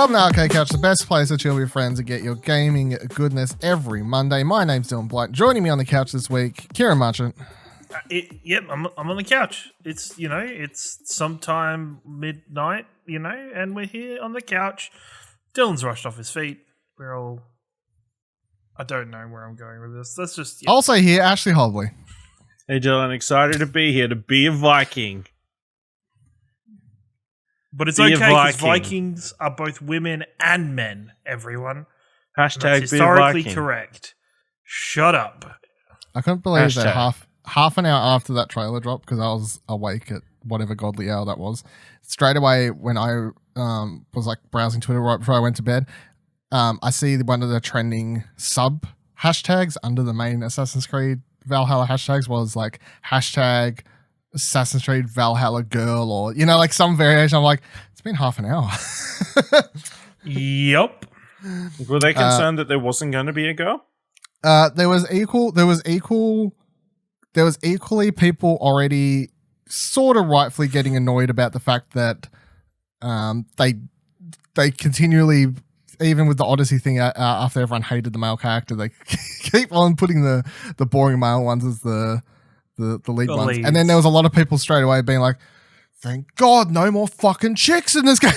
Welcome to Arcade Couch, the best place to chill with your friends and get your gaming goodness every Monday. My name's Dylan Blight. Joining me on the couch this week, Kieran Marchant. Yep, I'm on the couch. It's sometime midnight, and we're here on the couch. Dylan's rushed off his feet. I don't know where I'm going with this. That's just Also here, Ashley Hobley. Hey Dylan, excited to be here to be a Viking. But it's okay because Vikings are both women and men, everyone. Hashtag that's historically correct. Shut up. I couldn't believe that half an hour after that trailer dropped, because I was awake at whatever godly hour that was. Straight away when I was like browsing Twitter right before I went to bed, I see one of the trending sub hashtags under the main Assassin's Creed Valhalla hashtags was like hashtag Assassin's Creed Valhalla girl, or like some variation. I'm like, it's been half an hour. Yep. Were they concerned that there wasn't going to be a girl? There was equally people already sort of rightfully getting annoyed about the fact that they continually, even with the Odyssey thing, after everyone hated the male character, they keep on putting the boring male ones as the lead ones. Leads. And then there was a lot of people straight away being like, thank God no more fucking chicks in this game.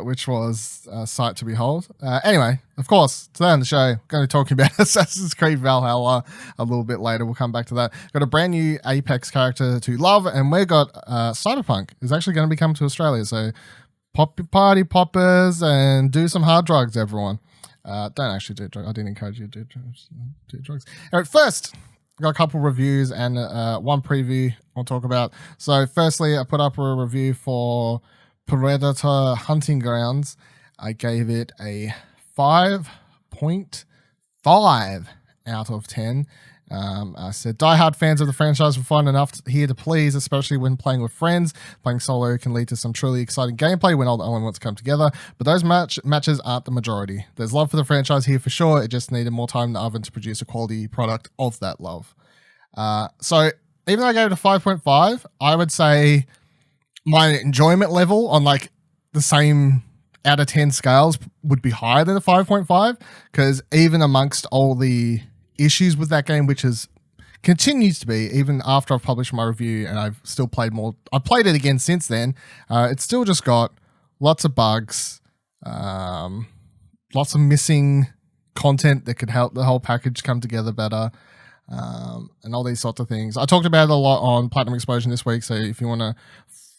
Which was a sight to behold. Anyway, of course, today on the show, we're going to be talking about Assassin's Creed Valhalla a little bit later. We'll come back to that. Got a brand new Apex character to love, and we got Cyberpunk is actually going to be coming to Australia. So pop your party poppers and do some hard drugs, everyone. Don't actually do drugs. I didn't encourage you to do drugs. All right, first, I got a couple reviews and one preview I'll talk about. So firstly, I put up a review for Predator Hunting Grounds. I gave it a 5.5 out of 10. I said, diehard fans of the franchise will find enough here to please, especially when playing with friends. Playing solo can lead to some truly exciting gameplay when all the elements come together, but those matches aren't the majority. There's love for the franchise here for sure. It just needed more time in the oven to produce a quality product of that love. So even though I gave it a 5.5, I would say my enjoyment level on like the same out of 10 scales would be higher than a 5.5, because even amongst all the issues with that game, which continues to be, even after I've published my review and I've still played more, I played it again since then, it's still just got lots of bugs, lots of missing content that could help the whole package come together better, and all these sorts of things. I talked about it a lot on Platinum Explosion this week, so if you want to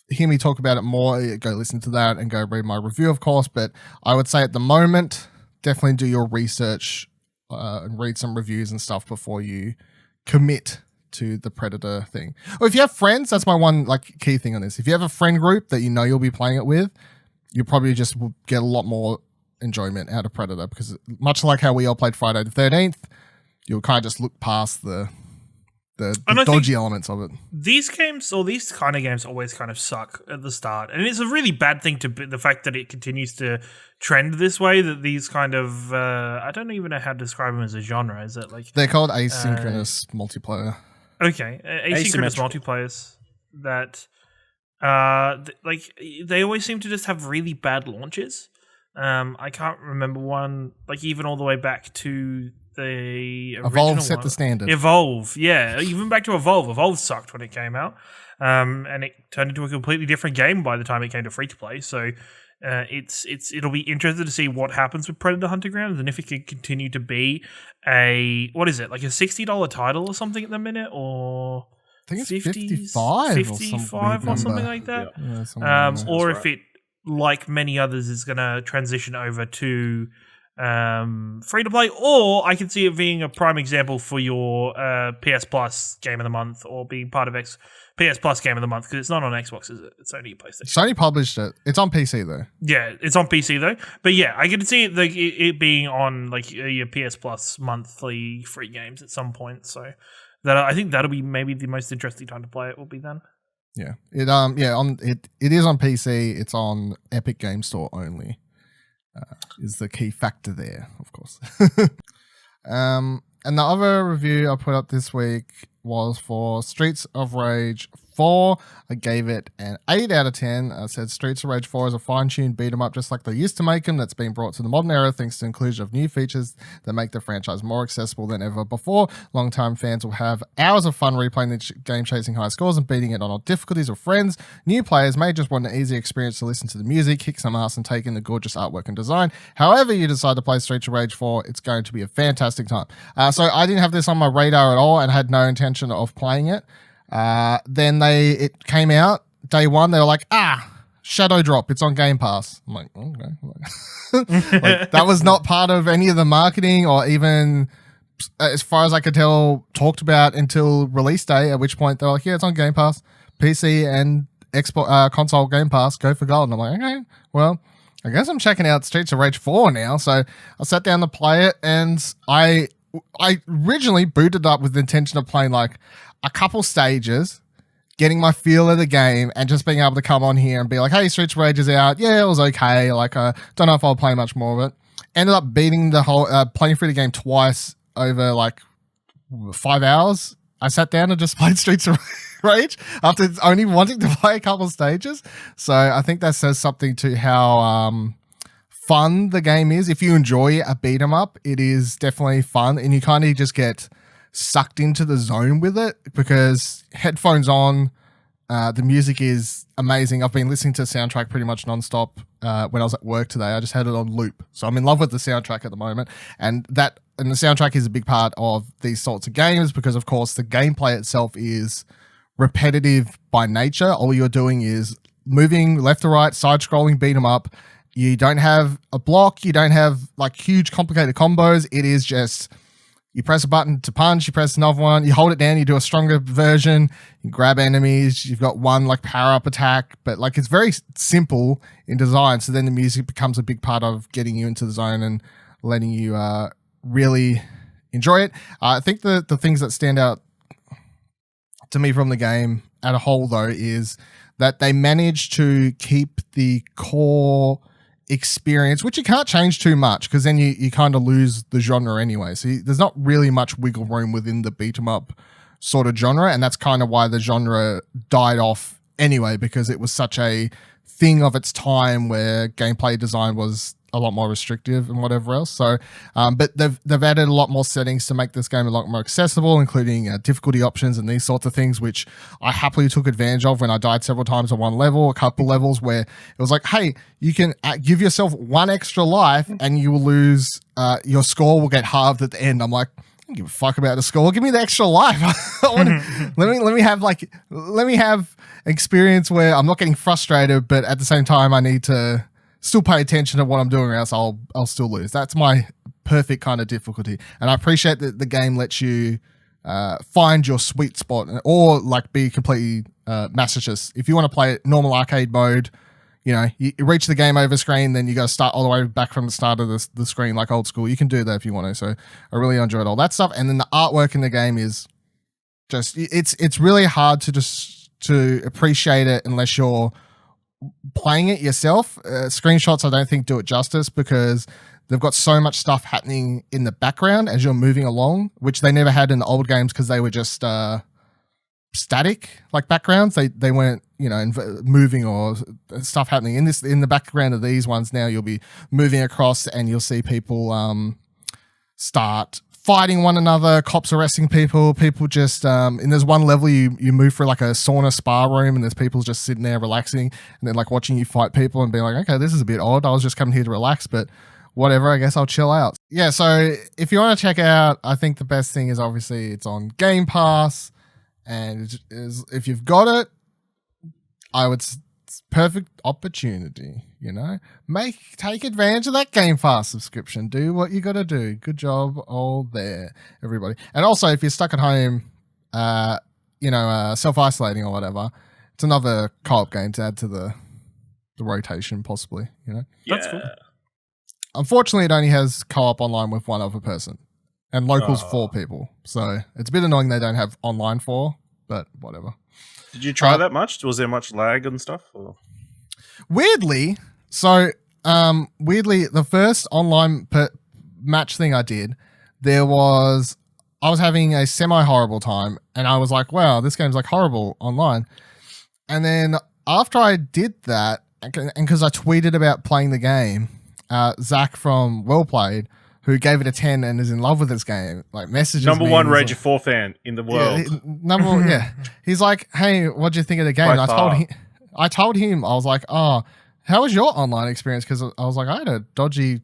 hear me talk about it more, go listen to that and go read my review, of course. But I would say at the moment, definitely do your research and read some reviews and stuff before you commit to the Predator thing. Or if you have friends, that's my one key thing on this. If you have a friend group that you know you'll be playing it with, you probably just will get a lot more enjoyment out of Predator, because much like how we all played Friday the 13th, you'll kind of just look past the dodgy elements of it. These games, or these kind of games, always kind of suck at the start, and it's a really bad thing the fact that it continues to trend this way. That these kind of I don't even know how to describe them as a genre. Is it like they're called asynchronous multiplayer? Okay, asynchronous multiplayers that they always seem to just have really bad launches. I can't remember one even all the way back to the Evolve set the standard. Evolve, yeah. Even back to Evolve. Evolve sucked when it came out. And it turned into a completely different game by the time it came to free to play. So it'll be interesting to see what happens with Predator Hunting Grounds, and if it can continue to be a $60 title or something at the minute, or I think it's 55 or something like that. Yeah, or if it, like many others, is going to transition over to free to play, or I can see it being a prime example for your PS Plus game of the month, or being part of PS Plus game of the month, because it's not on Xbox, is it? It's only PlayStation. Sony published it. It's on PC though. Yeah, it's on PC though. But yeah, I can see it being on your PS Plus monthly free games at some point. So that I think that'll be maybe the most interesting time to play it will be then. Yeah. It is on PC. It's on Epic Game Store only. Is the key factor there, of course. And the other review I put up this week was for Streets of Rage 4. I gave it an 8 out of 10. I said Streets of Rage 4 is a fine-tuned beat-em-up just like they used to make them, that's been brought to the modern era thanks to the inclusion of new features that make the franchise more accessible than ever before. Long-time fans will have hours of fun replaying the game, chasing high scores and beating it on all difficulties with friends. New players may just want an easy experience to listen to the music, kick some ass, and take in the gorgeous artwork and design. However you decide to play Streets of Rage 4, it's going to be a fantastic time. So I didn't have this on my radar at all and had no intention of playing it. Then it came out day one. They were like, Shadow Drop, it's on Game Pass. I'm like, okay. Like, that was not part of any of the marketing or even, as far as I could tell, talked about until release day, at which point they're like, yeah, it's on Game Pass, PC and Xbox console Game Pass, go for gold. And I'm like, okay, well, I guess I'm checking out Streets of Rage 4 now. So I sat down to play it, and I originally booted up with the intention of playing like a couple stages, getting my feel of the game, and just being able to come on here and be like, hey, Streets of Rage is out. Yeah, it was okay. Like, don't know if I'll play much more of it. Ended up beating the whole, playing through the game twice over like 5 hours. I sat down and just played Streets of Rage after only wanting to play a couple stages. So I think that says something to how fun the game is. If you enjoy a beat 'em up, it is definitely fun, and you kind of just get sucked into the zone with it because headphones on, the music is amazing. I've been listening to the soundtrack pretty much nonstop when I was at work today. I just had it on loop. So I'm in love with the soundtrack at the moment, and the soundtrack is a big part of these sorts of games because, of course, the gameplay itself is repetitive by nature. All you're doing is moving left to right, side-scrolling, beat 'em up. You don't have a block. You don't have like huge complicated combos. It is just you press a button to punch, you press another one, you hold it down, you do a stronger version, you grab enemies, you've got one like power-up attack, but like it's very simple in design. So then the music becomes a big part of getting you into the zone and letting you really enjoy it. I think the things that stand out to me from the game at a whole, though, is that they managed to keep the core experience, which you can't change too much because then you kind of lose the genre anyway. So there's not really much wiggle room within the beat 'em up sort of genre, and that's kind of why the genre died off anyway, because it was such a thing of its time where gameplay design was a lot more restrictive and whatever else. So, but they've added a lot more settings to make this game a lot more accessible, including difficulty options and these sorts of things, which I happily took advantage of when I died several times on one level, a couple levels where it was like, hey, you can give yourself one extra life and you will lose, your score will get halved at the end. I'm like, I don't give a fuck about the score. Give me the extra life. let me have experience where I'm not getting frustrated, but at the same time, I need to still pay attention to what I'm doing, or else I'll still lose. That's my perfect kind of difficulty. And I appreciate that the game lets you find your sweet spot, or like be completely masochist. If you want to play it normal arcade mode, you know, you reach the game over screen, then you got to start all the way back from the start of the screen like old school. You can do that if you want to. So I really enjoyed all that stuff. And then the artwork in the game is just, it's really hard to appreciate it unless you're playing it yourself. Screenshots I don't think do it justice because they've got so much stuff happening in the background as you're moving along, which they never had in the old games because they were just static like backgrounds. They weren't, you know, moving or stuff happening in the background of these ones. Now you'll be moving across and you'll see people start fighting one another, cops arresting people just and there's one level you move through like a sauna spa room and there's people just sitting there relaxing and then like watching you fight people and being like, okay, this is a bit odd. I was just coming here to relax, but whatever, I guess I'll chill out. Yeah, so if you want to check it out, I think the best thing is obviously it's on Game Pass, and if you've got it, I would perfect opportunity, you know, take advantage of that Game Pass subscription. Do what you got to do. Good job all there, everybody. And also, if you're stuck at home, self-isolating or whatever, it's another co-op game to add to the rotation, possibly, you know. Yeah. That's cool. Unfortunately, it only has co-op online with one other person, and locals 4 people. So it's a bit annoying they don't have online 4, but whatever. Did you try that much? Was there much lag and stuff? Or? Weirdly, the first online match thing I did, I was having a semi-horrible time, and I was like, wow, this game's like horrible online. And then after I did that, and because I tweeted about playing the game, Zach from Well Played, who gave it a 10 and is in love with this game, like messages Number me. one Rage 4 fan in the world. Yeah. He's like, hey, what'd you think of the game? By And far. I told him, I was like, oh, how was your online experience? Because I was like, I had a dodgy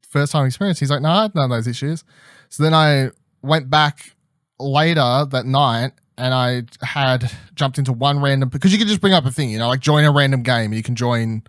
first time experience. He's like, no, I had none of those issues. So then I went back later that night and I had jumped into one random, because you could just bring up a thing, like join a random game. You can join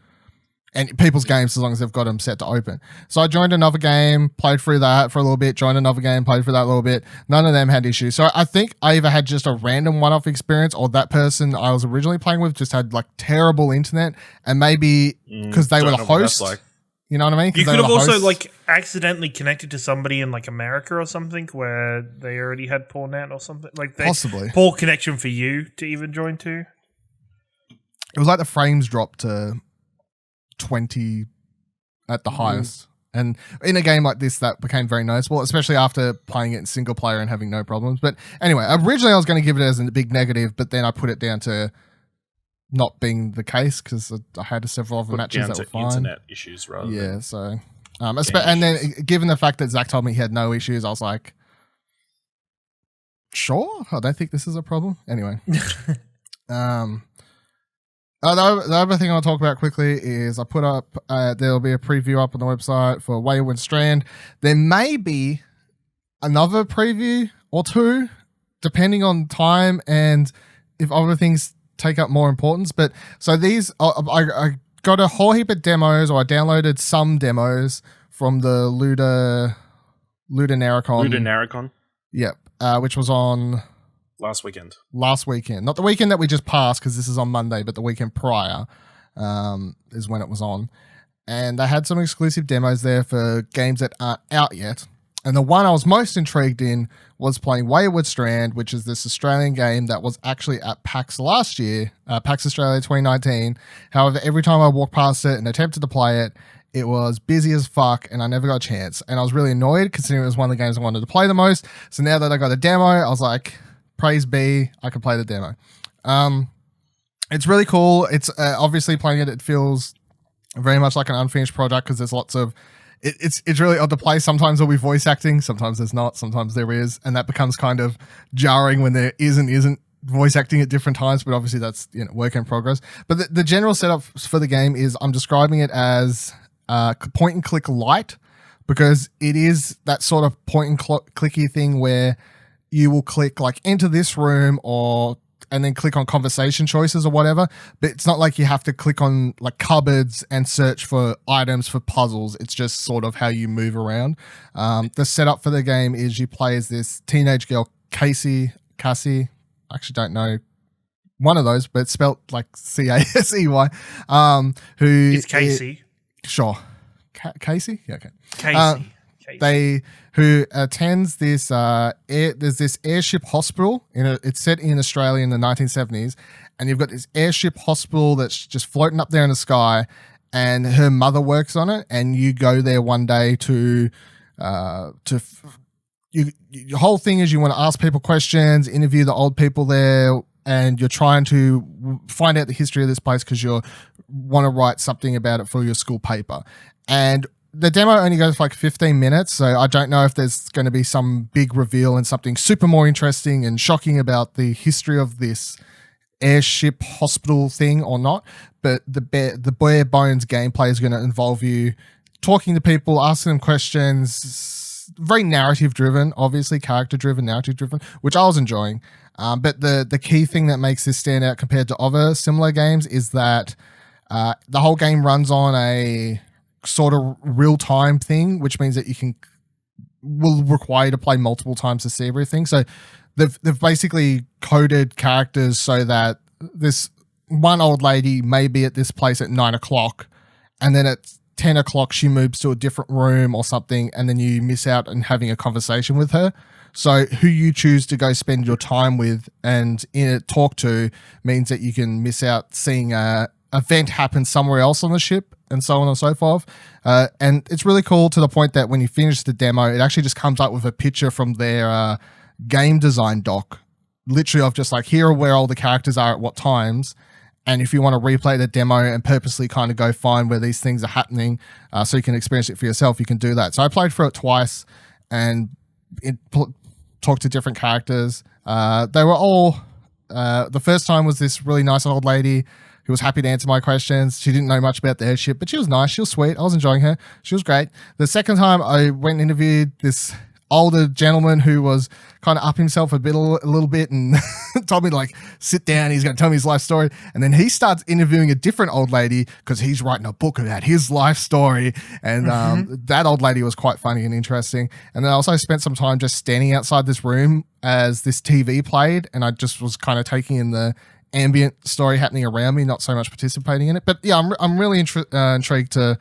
people's games as long as they've got them set to open. So I joined another game, played through that for a little bit, joined another game, played through that a little bit. None of them had issues. So I think I either had just a random one-off experience, or that person I was originally playing with just had like terrible internet, and maybe because they were the host. Like. You know what I mean? You could have also like accidentally connected to somebody in like America or something where they already had poor net or something. Like possibly poor connection for you to even join to. It was like the frames dropped to 20 at the highest. And in a game like this, that became very noticeable, especially after playing it in single player and having no problems. But anyway, originally I was going to give it as a big negative, but then I put it down to not being the case because I had several other matches that were fine. Internet issues rather than so and then given the fact that Zach told me he had no issues, I was like, sure, I don't think this is a problem. Anyway. The other thing I'll talk about quickly is I put up, there'll be a preview up on the website for Wayward Strand. There may be another preview or two, depending on time and if other things take up more importance. But so these, I got a whole heap of demos, or I downloaded some demos from the LudoNarraCon. LudoNarraCon? Yep, which was on... Last weekend. Not the weekend that we just passed, because this is on Monday, but the weekend prior is when it was on. And they had some exclusive demos there for games that aren't out yet. And the one I was most intrigued in was playing Wayward Strand, which is this Australian game that was actually at PAX last year, PAX Australia 2019. However, every time I walked past it and attempted to play it, it was busy as fuck and I never got a chance. And I was really annoyed considering it was one of the games I wanted to play the most. So now that I got a demo, I was like... praise be, I can play the demo. It's really cool. It's obviously playing it feels very much like an unfinished product because there's lots of... It's really odd to play. Sometimes there'll be voice acting, sometimes there's not, sometimes there is, and that becomes kind of jarring when there isn't voice acting at different times, but obviously that's work in progress. But the general setup for the game is I'm describing it as point and click light, because it is that sort of point and clicky thing where you will click like enter this room and then click on conversation choices or whatever. But it's not like you have to click on like cupboards and search for items for puzzles. It's just sort of how you move around. The setup for the game is you play as this teenage girl, Casey. I actually don't know one of those, but it's spelled like Casey. Who it's Casey. Sure. Casey? Yeah, okay. Casey. Who attends this there's this airship hospital it's set in Australia in the 1970s, and you've got this airship hospital that's just floating up there in the sky, and her mother works on it, and you go there one day your whole thing is you want to ask people questions, interview the old people there, and you're trying to find out the history of this place because you want to write something about it for your school paper. And the demo only goes for like 15 minutes, so I don't know if there's going to be some big reveal and something super more interesting and shocking about the history of this airship hospital thing or not. But the bare bones gameplay is going to involve you talking to people, asking them questions, very narrative driven, obviously character driven, narrative driven, which I was enjoying. But the key thing that makes this stand out compared to other similar games is that the whole game runs on a sort of real-time thing, which means that will require you to play multiple times to see everything. So they've basically coded characters so that this one old lady may be at this place at 9 o'clock, and then at 10 o'clock she moves to a different room or something, and then you miss out on having a conversation with her. So who you choose to go spend your time with and talk to means that you can miss out seeing a event happen somewhere else on the ship, and so on and so forth. And it's really cool to the point that when you finish the demo, it actually just comes up with a picture from their game design doc, literally of just like, here are where all the characters are at what times. And if you want to replay the demo and purposely kind of go find where these things are happening so you can experience it for yourself, you can do that. So I played through it twice and talked to different characters. They were all... the first time was this really nice old lady who was happy to answer my questions. She didn't know much about the airship, but she was nice. She was sweet. I was enjoying her. She was great. The second time I went and interviewed this older gentleman who was kind of up himself a little bit and told me to like sit down. He's going to tell me his life story. And then he starts interviewing a different old lady because he's writing a book about his life story. And that old lady was quite funny and interesting. And then I also spent some time just standing outside this room as this TV played. And I just was kind of taking in the ambient story happening around me, not so much participating in it. But yeah, I'm really intrigued to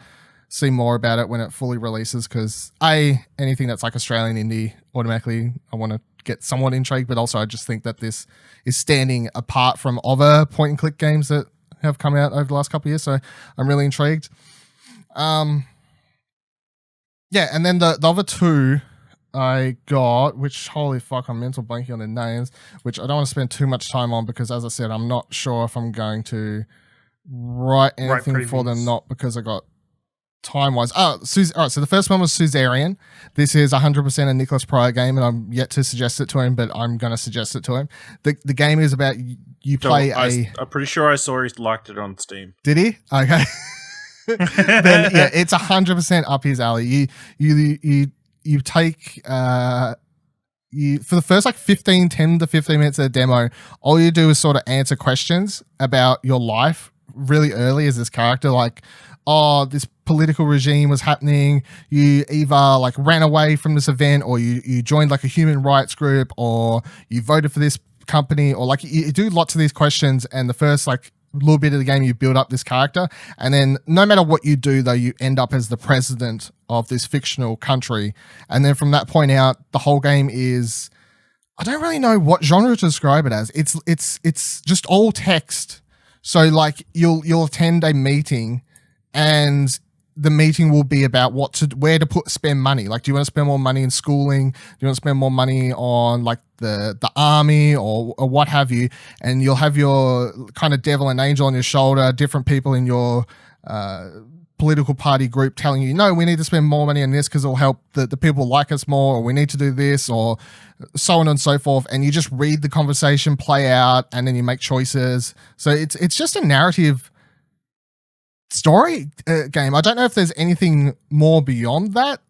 see more about it when it fully releases, because anything that's like Australian indie, automatically I want to get somewhat intrigued, but also I just think that this is standing apart from other point and click games that have come out over the last couple of years. So I'm really intrigued. Yeah, and then the other two I got, which holy fuck, I'm mental blanking on their names, which I don't want to spend too much time on because, as I said, I'm not sure if I'm going to write anything for them, not because I got time-wise. All right, so the first one was Suzerain. This is 100% a Nicholas Pryor game, and I'm yet to suggest it to him, but I'm going to suggest it to him. The game is about you play I'm pretty sure I saw he liked it on Steam. Did he? Okay. Then yeah, it's 100% up his alley. You take for the first like 10 to 15 minutes of the demo, all you do is sort of answer questions about your life really early as this character, like, oh, this political regime was happening, you either like ran away from this event, or you joined like a human rights group, or you voted for this company, or like you do lots of these questions, and the first like little bit of the game you build up this character, and then no matter what you do though, you end up as the president of this fictional country. And then from that point out, the whole game is, I don't really know what genre to describe it as. It's just all text. So like you'll attend a meeting, and the meeting will be about where to spend money. Like, do you want to spend more money in schooling? Do you want to spend more money on like the army or what have you? And you'll have your kind of devil and angel on your shoulder, different people in your political party group telling you, no, we need to spend more money on this because it'll help the people like us more, or we need to do this, or so on and so forth. And you just read the conversation play out, and then you make choices. So it's just a narrative story game. I don't know if there's anything more beyond that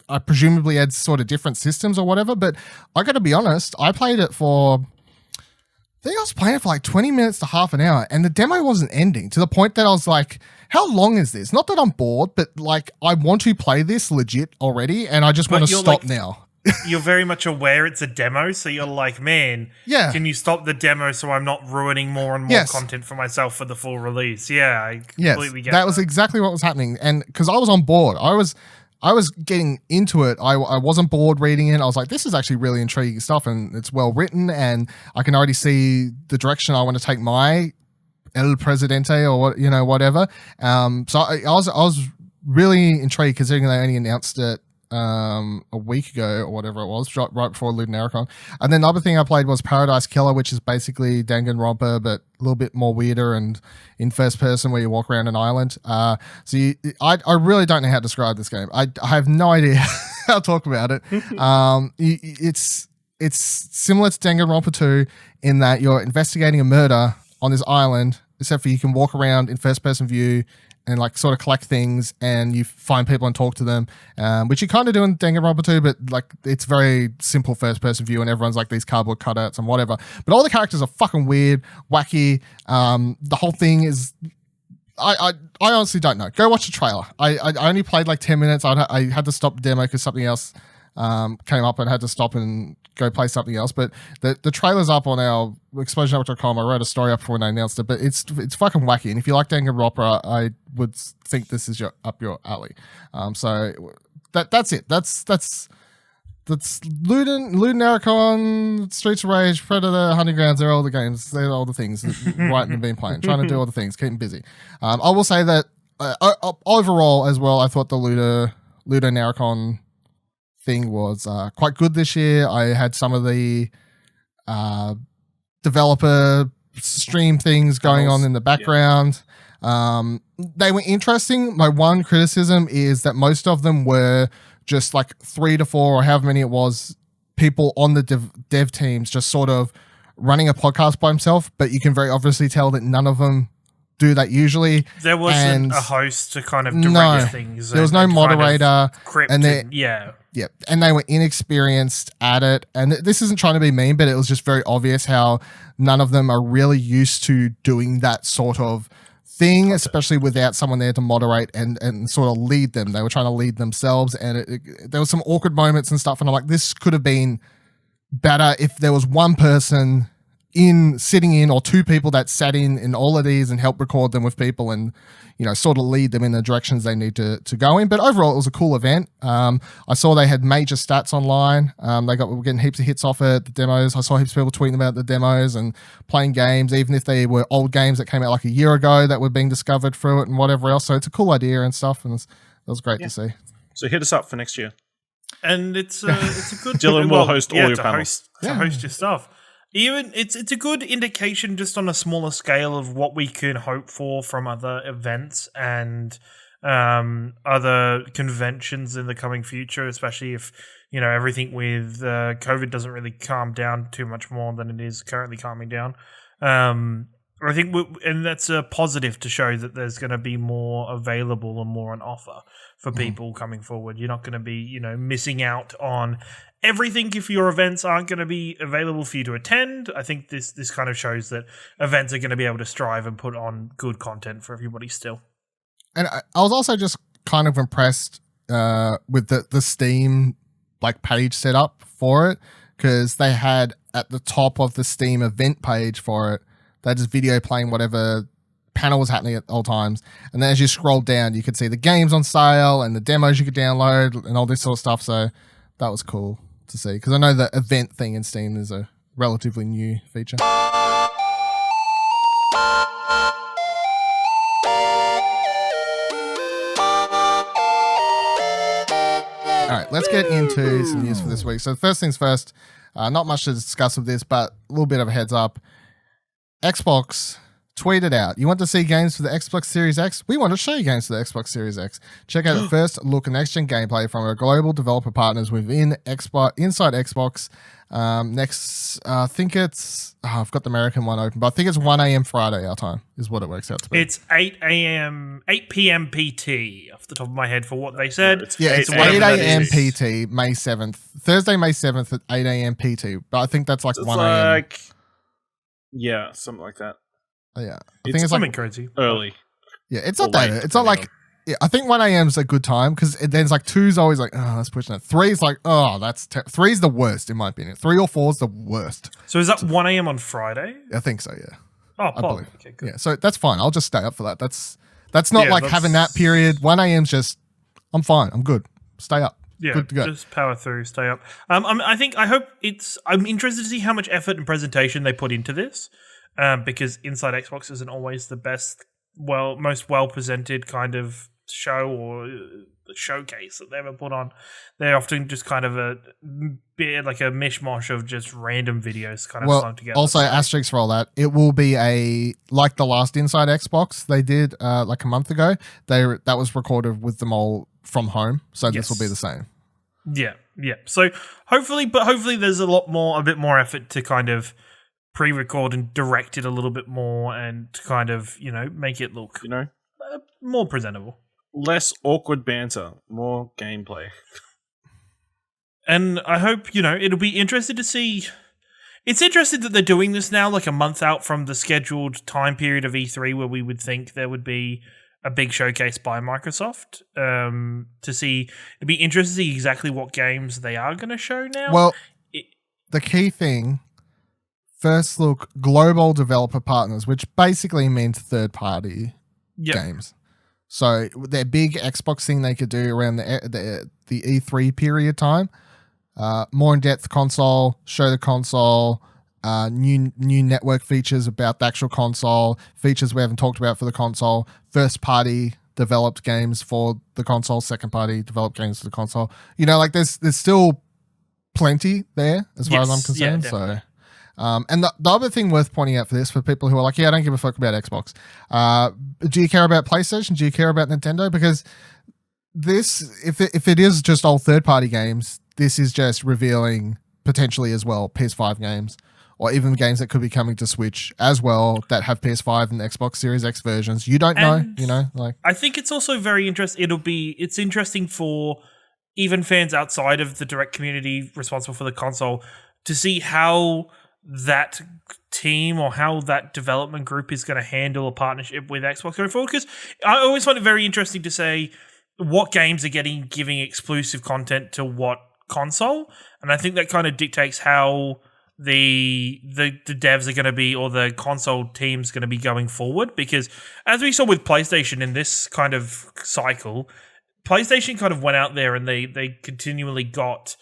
I presumably adds sort of different systems or whatever, but I got to be honest, I played it for, I think I was playing it for like 20 minutes to half an hour, and the demo wasn't ending, to the point that I was like, how long is this? Not that I'm bored, but like I want to play this legit already, and I just want to stop now. You're very much aware it's a demo, so you're like, man, yeah, can you stop the demo so I'm not ruining more and more content for myself for the full release? Yeah, I completely get that. That was exactly what was happening, and because I was on board, I was getting into it. I wasn't bored reading it. I was like, this is actually really intriguing stuff, and it's well written, and I can already see the direction I want to take my El Presidente or what, whatever. So I was really intrigued, considering they only announced it a week ago or whatever it was, right before LudoNarraCon. And then the other thing I played was Paradise Killer, which is basically Danganronpa, but a little bit more weirder and in first person, where you walk around an island. I really don't know how to describe this game. I have no idea how to talk about it. It's similar to Danganronpa 2 in that you're investigating a murder on this island, except for you can walk around in first person view and like sort of collect things, and you find people and talk to them, which you kind of do in Danganronpa 2, but like it's very simple first person view, and everyone's like these cardboard cutouts and whatever. But all the characters are fucking weird, wacky. The whole thing is, I honestly don't know. Go watch the trailer. I only played like 10 minutes. I had to stop the demo because something else came up, and had to stop and go play something else. But the trailer's up on our explosionhour.com. I wrote a story up before when I announced it, but it's fucking wacky. And if you like Danganronpa, I would think this is up your alley. So that's it. That's LudoNarraCon, Streets of Rage, Predator, Hunting Grounds. They're all the games. They're all the things right and been playing, trying to do all the things, keep them busy. I will say that overall as well, I thought the LudoNarraCon thing was quite good this year. I had some of the developer stream things going on in the background. They were interesting. My one criticism is that most of them were just like 3 to 4 or however many it was people on the dev teams just sort of running a podcast by himself, but you can very obviously tell that none of them do that usually. There wasn't a host to kind of direct things. There was no moderator. And they were inexperienced at it. And this isn't trying to be mean, but it was just very obvious how none of them are really used to doing that sort of thing, especially without someone there to moderate and sort of lead them. They were trying to lead themselves, and there was some awkward moments and stuff. And I'm like, this could have been better if there was one person sitting in or 2 people that sat in all of these and helped record them with people and, you know, sort of lead them in the directions they need to go in. But overall, it was a cool event. I saw they had major stats online. Were getting heaps of hits off it, the demos. I saw heaps of people tweeting about the demos and playing games, even if they were old games that came out like a year ago that were being discovered through it and whatever else. So it's a cool idea and stuff, and it was great to see. So hit us up for next year. And it's a good Dylan will host all your panels. Host your stuff. Even it's a good indication just on a smaller scale of what we can hope for from other events and other conventions in the coming future, especially if, you know, everything with COVID doesn't really calm down too much more than it is currently calming down. I think, and that's a positive to show that there's going to be more available and more on offer for people coming forward. You're not going to be, you know, missing out on everything if your events aren't going to be available for you to attend. I think this kind of shows that events are going to be able to strive and put on good content for everybody still. And I was also just kind of impressed with the Steam like page set up for it, because they had at the top of the Steam event page for it, they just video playing whatever panel was happening at all times. And then as you scroll down, you could see the games on sale and the demos you could download and all this sort of stuff. So that was cool to see, because I know the event thing in Steam is a relatively new feature. All right, let's get into some news for this week. So first things first, not much to discuss with this, but a little bit of a heads up. Xbox tweeted out, you want to see games for the Xbox Series X? We want to show you games for the Xbox Series X. Check out the first look at next-gen gameplay from our global developer partners within inside Xbox. I think it's, I've got the American one open, but I think it's 1 a.m. Friday our time is what it works out to be. It's 8 p.m. PT off the top of my head for what they said. It's 8 a.m. PT, May 7th. Thursday, May 7th at 8 a.m. PT, but I think that's like 1 a.m. Yeah, something like that. Yeah, I think it's something crazy. Early. Yeah, it's not that. It's not like. Yeah, I think 1 a.m. is a good time, because then it's like 2's always like, oh, that's pushing it. 3 is like, oh, that's 3 is the worst in my opinion. 3 or 4 is the worst. So is that 1 a.m. on Friday? I think so. Yeah. Oh, I believe. Okay, good. Yeah, so that's fine. I'll just stay up for that. That's not like having that period. 1 a.m.'s just, I'm fine. I'm good. Stay up. Yeah, good to go. Just power through, stay up. I'm interested to see how much effort and presentation they put into this, because Inside Xbox isn't always the best, most well presented kind of show or showcase that they ever put on. They're often just kind of a bit like a mishmash of just random videos kind of slung together. Also, asterisks for all that, it will be like the last Inside Xbox they did like a month ago. That was recorded with them all from home, so this will be the same. Yeah. So hopefully there's a bit more effort to kind of pre-record and direct it a little bit more, and to kind of, you know, make it look, you know, more presentable. Less awkward banter, more gameplay. And I hope, you know, it'll be interesting to see. It's interesting that they're doing this now, like a month out from the scheduled time period of E3, where we would think there would be a big showcase by Microsoft. To see, it'd be interesting to see exactly what games they are going to show now. Well, the key thing, first look, global developer partners, which basically means third-party games. So their big Xbox thing they could do around the E3 period time, more in-depth console, show the console, new network features about the actual console, features we haven't talked about for the console, first-party developed games for the console, second-party developed games for the console. You know, like there's still plenty there as far as I'm concerned. Yeah, And the other thing worth pointing out for this, for people who are like, yeah, I don't give a fuck about Xbox. Do you care about PlayStation? Do you care about Nintendo? Because this, if it is just old third-party games, this is just revealing potentially as well PS5 games, or even games that could be coming to Switch as well that have PS5 and Xbox Series X versions. You don't know, like. I think it's also very interesting. It's interesting for even fans outside of the direct community responsible for the console to see how that team or how that development group is going to handle a partnership with Xbox going forward. Because I always find it very interesting to say what games are giving exclusive content to what console, and I think that kind of dictates how the devs are going to be, or the console team's going to be going forward. Because as we saw with PlayStation in this kind of cycle, PlayStation kind of went out there and they continually got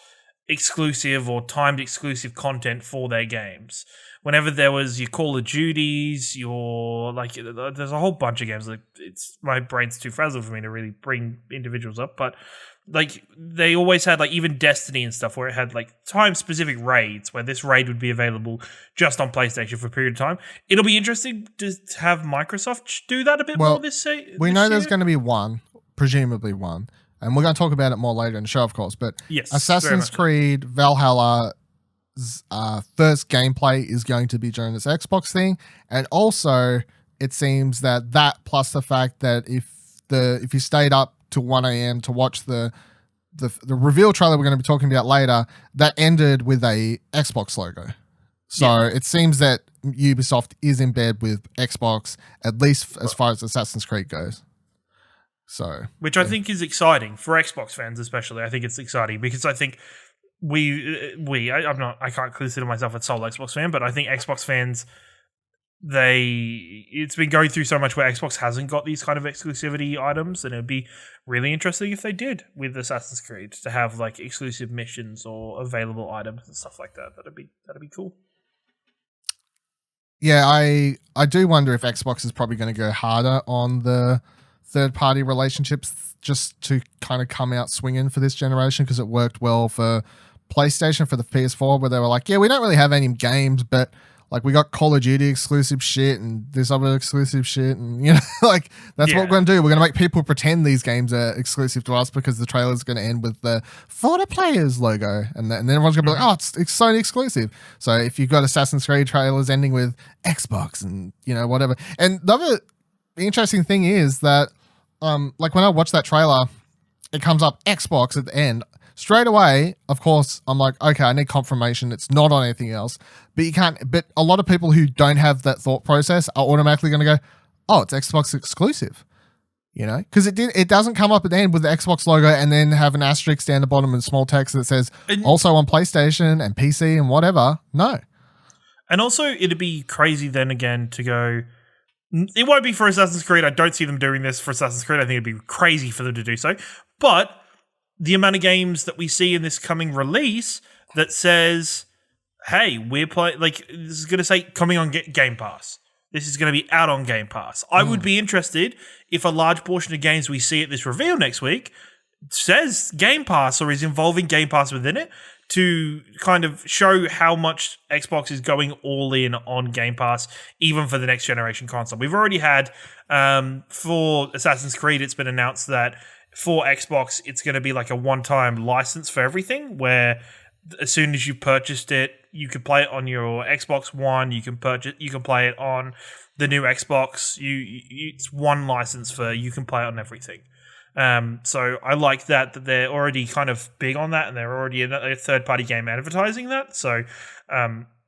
exclusive or timed exclusive content for their games. Whenever there was your Call of Duties, there's a whole bunch of games. Like, my brain's too frazzled for me to really bring individuals up, but like they always had like even Destiny and stuff where it had like time specific raids where this raid would be available just on PlayStation for a period of time. It'll be interesting to have Microsoft do that a bit more this year. We know there's going to be one, presumably one, and we're going to talk about it more later in the show, of course. But yes, Assassin's Creed Valhalla first gameplay is going to be during this Xbox thing, and also it seems that plus the fact that if you stayed up to 1 a.m. to watch the reveal trailer we're going to be talking about later, that ended with a Xbox logo. So it seems that Ubisoft is in bed with Xbox, at least as far as Assassin's Creed goes. So, which I think is exciting for Xbox fans, especially. I think it's exciting because I think I can't consider myself a sole Xbox fan, but I think Xbox fans, it's been going through so much where Xbox hasn't got these kind of exclusivity items, and it'd be really interesting if they did with Assassin's Creed to have like exclusive missions or available items and stuff like that. That'd be cool. Yeah, I do wonder if Xbox is probably going to go harder on the third-party relationships just to kind of come out swinging for this generation, because it worked well for PlayStation for the PS4, where they were like, yeah, we don't really have any games, but like we got Call of Duty exclusive shit and this other exclusive shit, and like that's what we're going to do. We're going to make people pretend these games are exclusive to us because the trailer's going to end with the For the Players logo, and then everyone's going to be like, oh, it's Sony exclusive. So if you've got Assassin's Creed trailers ending with Xbox and whatever, and the other interesting thing is that like when I watch that trailer, it comes up Xbox at the end. Straight away, of course, I'm like, okay, I need confirmation. It's not on anything else. But you can't. But a lot of people who don't have that thought process are automatically going to go, oh, it's Xbox exclusive. Because it doesn't come up at the end with the Xbox logo and then have an asterisk down the bottom in small text that says also on PlayStation and PC and whatever. No. And also, it'd be crazy then again to go, it won't be for Assassin's Creed. I don't see them doing this for Assassin's Creed. I think it'd be crazy for them to do so. But the amount of games that we see in this coming release that says, hey, we're playing, like, this is going to say coming on Game Pass. This is going to be out on Game Pass. I would be interested if a large portion of games we see at this reveal next week says Game Pass or is involving Game Pass within it, to kind of show how much Xbox is going all in on Game Pass, even for the next generation console. We've already had, for Assassin's Creed, it's been announced that for Xbox, it's going to be like a one-time license for everything, where as soon as you purchased it, you can play it on your Xbox One. You can play it on the new Xbox. It's one license for you can play it on everything. So I like that they're already kind of big on that, and they're already a third-party game advertising that. So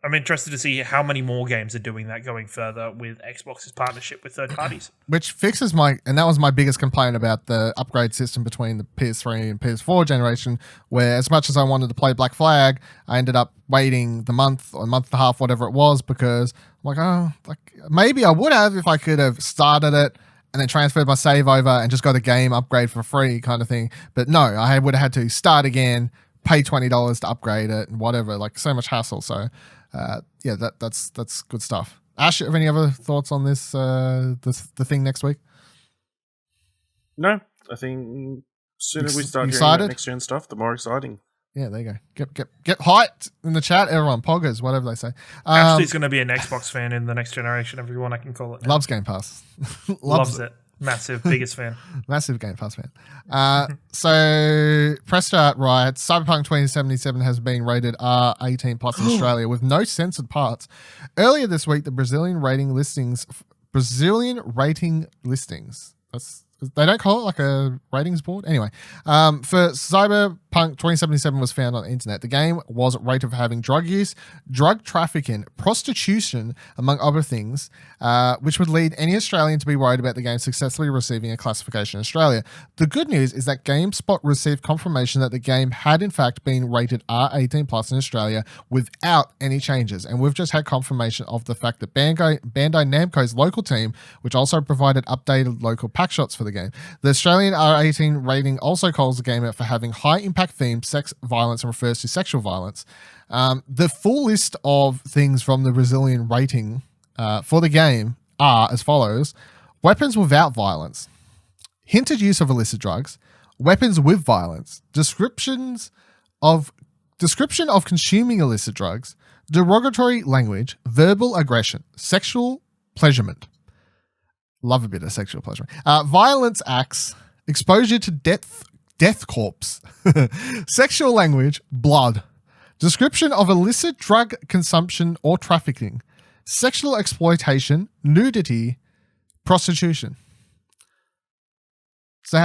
I'm interested to see how many more games are doing that going further with Xbox's partnership with third parties. Which fixes and that was my biggest complaint about the upgrade system between the PS3 and PS4 generation, where as much as I wanted to play Black Flag, I ended up waiting the month or month and a half, whatever it was, because I'm like, maybe I would have if I could have started it and then transferred my save over and just got a game upgrade for free kind of thing. But no, I would have had to start again, pay $20 to upgrade it and whatever, like so much hassle. So yeah, that's good stuff. Ash, have any other thoughts on this, the thing next week? No, I think sooner we start excited? hearing next gen stuff, the more exciting. Yeah, there you go. Get hyped in the chat, everyone. Poggers, whatever they say. Ashley's going to be an Xbox fan in the next generation, everyone I can call it now. Loves Game Pass. Loves it. Massive, biggest fan. Massive Game Pass fan. So, press start writes, Cyberpunk 2077 has been rated R18 plus in Australia with no censored parts. Earlier this week, the Brazilian rating listings, they don't call it like a ratings board. Anyway, for Cyberpunk 2077 was found on the internet. The game was rated for having drug use, drug trafficking, prostitution, among other things, which would lead any Australian to be worried about the game successfully receiving a classification in Australia. The good news is that GameSpot received confirmation that the game had in fact been rated R18 plus in Australia without any changes. And we've just had confirmation of the fact that Bandai Namco's local team, which also provided updated local pack shots for the game. The Australian R18 rating also calls the game out for having high impact themes, sex, violence, and refers to sexual violence. The full list of things from the Brazilian rating for the game are as follows: weapons without violence, hinted use of illicit drugs, weapons with violence, description of consuming illicit drugs, derogatory language, verbal aggression, sexual pleasurement. Love a bit of sexual pleasure. Violence acts, exposure to death corpse, sexual language, blood, description of illicit drug consumption or trafficking, sexual exploitation, nudity, prostitution. So,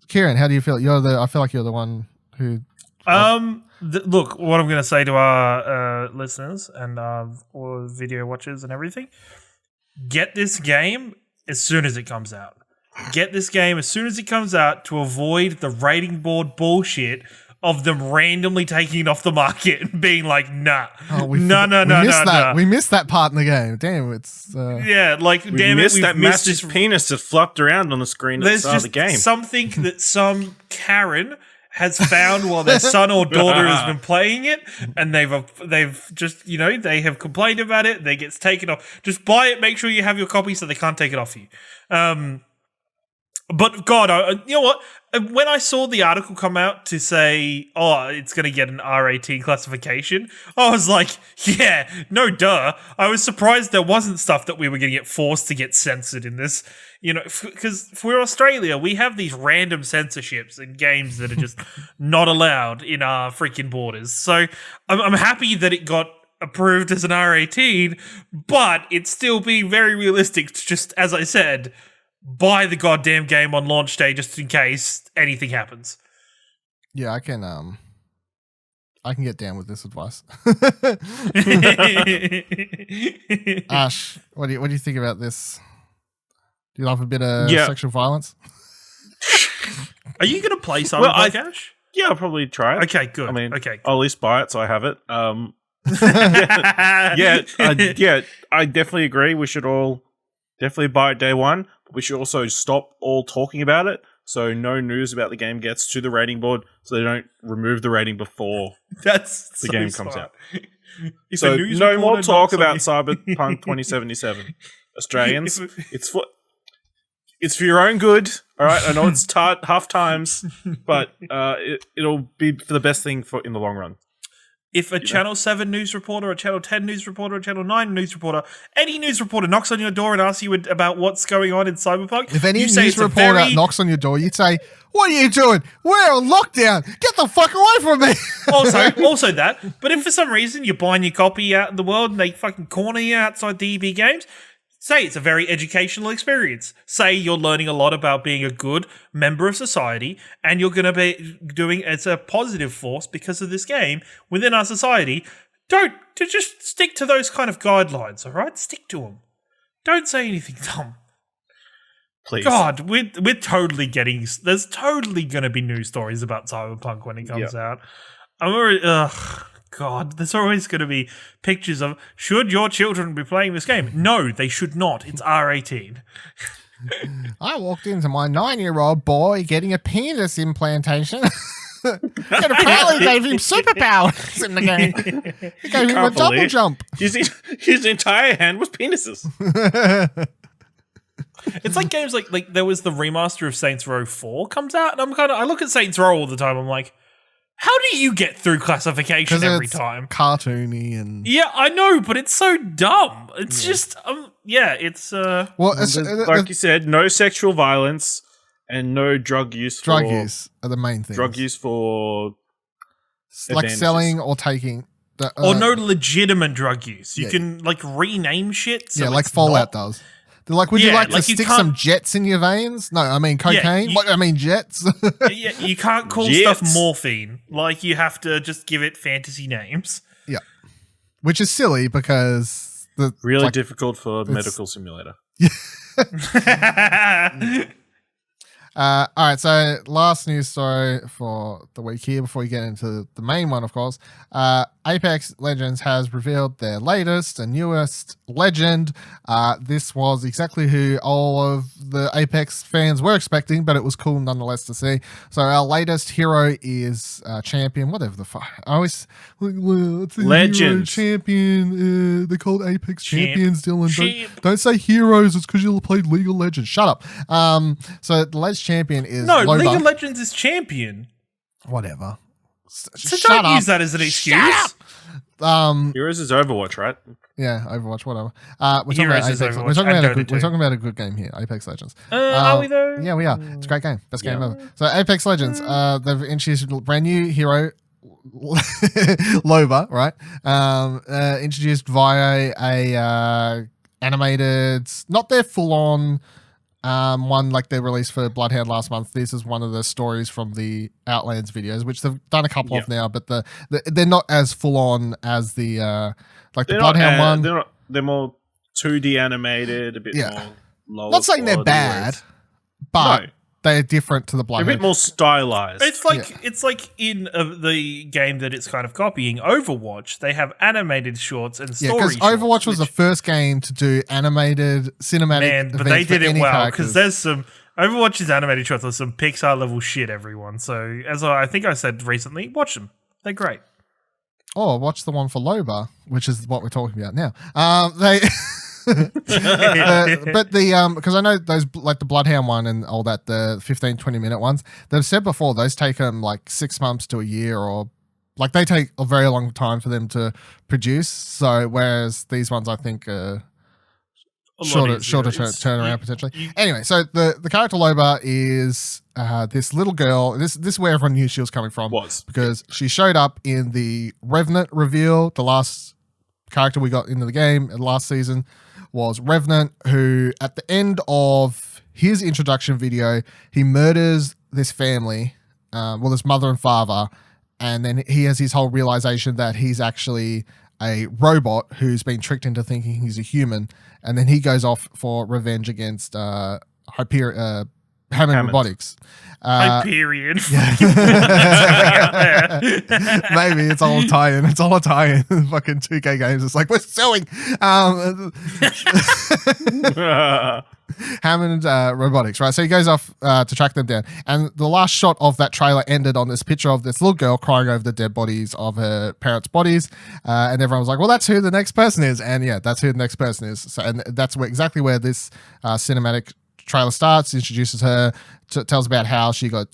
Kieran, how do you feel? I feel like you're the one who. Look, what I'm going to say to our listeners and or video watchers and everything. Get this game as soon as it comes out. Get this game as soon as it comes out to avoid the rating board bullshit of them randomly taking it off the market and being like, nah. No. We missed that part in the game. Damn, it's... Yeah, like, we damn missed it. That massive penis that flopped around on the screen at the start of the game. There's just something that some Karen has found while their son or daughter has been playing it, and they've just, they have complained about it. They gets taken off. Just buy it. Make sure you have your copy so they can't take it off you. But God, you know what? When I saw the article come out to say, it's going to get an R18 classification, I was like, yeah, no duh. I was surprised there wasn't stuff that we were going to get forced to get censored in this. Because for Australia, we have these random censorships in games that are just not allowed in our freaking borders. So I'm happy that it got approved as an R18, but it's still being very realistic to just, as I said, buy the goddamn game on launch day just in case anything happens. Yeah, I can get down with this advice. Ash, what do you think about this? Do you love a bit of sexual violence? Are you going to play Cyberpunk, Ash? Yeah, I'll probably try it. Okay, good. I mean, okay, I'll at least buy it so I have it. I definitely agree. We should all definitely buy it day one. But we should also stop all talking about it, so no news about the game gets to the rating board, so they don't remove the rating before the game comes out. So no more talk about Cyberpunk 2077. Australians, it's for your own good. All right, I know it's tough times, but it'll be for the best thing in the long run. If a Channel 7 news reporter, a Channel 10 news reporter, a Channel 9 news reporter, any news reporter knocks on your door and asks you about what's going on in Cyberpunk, if any news reporter knocks on your door, you'd say, "What are you doing? We're on lockdown. Get the fuck away from me." also that. But if for some reason you're buying your copy out in the world and they fucking corner you outside the EB Games, say it's a very educational experience. Say you're learning a lot about being a good member of society and you're going to be doing as a positive force because of this game within our society. Just stick to those kind of guidelines, all right? Stick to them. Don't say anything dumb. Please. God, we're totally getting... There's totally going to be news stories about Cyberpunk when it comes out. I'm already... God, there's always going to be pictures of, should your children be playing this game? No, they should not. It's R18. I walked into my 9-year-old boy getting a penis implantation. And apparently gave him superpowers in the game. He gave him a double jump. His entire hand was penises. It's like games like there was the remaster of Saints Row 4 comes out, and I look at Saints Row all the time. I'm like, How do you get through classification every it's time? cartoony and Yeah, I know, but it's so dumb. It's just, it's. well, Like you said, no sexual violence and no drug use. drug use are the main things. Drug use for like advantages. selling or taking. Or no legitimate drug use. You yeah. can like rename shit. So yeah, like it's Fallout not- does. They're like, would you Yeah, like to like you stick can't- some jets in your veins? No, I mean cocaine. you- I mean jets. Yeah, you can't call Jets. stuff morphine. Like you have to just give it fantasy names. Yeah, which is silly because the Really like, difficult for medical simulator. all right, so last news story for the week here before we get into the main one, of course. Apex Legends has revealed their latest and newest legend. This was exactly who all of the Apex fans were expecting, but it was cool nonetheless to see. So our latest hero is Champion, whatever the fuck. I always it's a Legend. hero, Champion. They're called Apex Champions, Dylan. Champ. Don't say heroes. It's because you played League of Legends. Shut up. So the latest champion is No, Loba. League of Legends is champion. Whatever. So Shut don't up. use that as an excuse. Shut up. Heroes is Overwatch, right? Yeah, Overwatch, whatever. We're talking about Heroes is Apex. Overwatch We're talking and about Dota 2. we're talking about a good game here, Apex Legends. Are we though? Yeah, we are. It's a great game, best game Yeah. ever. So Apex Legends, they've introduced a brand new hero, Loba, right? Introduced via a animated, not their full on. One like they released for Bloodhound last month. This is one of the stories from the Outlands videos, which they've done a couple of now, but they're not as full on as the like the Bloodhound one. They're more 2D animated, a bit Yeah. more lower. Not saying they're quality, bad, whereas- but No. they're different to the They're a Bloodhound. bit more stylized. It's like in the game that it's kind of copying, Overwatch. They have animated shorts and Yeah, story. because Overwatch was the first game to do animated cinematic man, but events they did for it any well characters. because there's some Overwatch's animated shorts are some Pixar level shit. Everyone, so as I think I said recently, watch them. They're great. Oh, watch the one for Loba, which is what we're talking about now. They, but the because I know those like the Bloodhound one and all that, the 15, 20-minute ones. They've said before those take them like 6 months to a year, or like they take a very long time for them to produce. So whereas these ones, I think. Shorter turnaround potentially. Anyway, so the character Loba is this little girl. This is where everyone knew she was coming from. Because she showed up in the Revenant reveal. The last character we got into the game last season was Revenant, who at the end of his introduction video, he murders this family, this mother and father, and then he has his whole realization that he's actually a robot who's been tricked into thinking he's a human, and then he goes off for revenge against Hammond Robotics. Hyperion. Maybe it's all a tie-in. It's all a tie-in. Fucking 2K games. It's like we're suing Hammond Robotics, right? So he goes off to track them down, and the last shot of that trailer ended on this picture of this little girl crying over the dead bodies of her parents' bodies, and everyone was like, "Well, that's who the next person is," and yeah, that's who the next person is. So, and that's exactly where this cinematic trailer starts. Introduces her, tells about how she got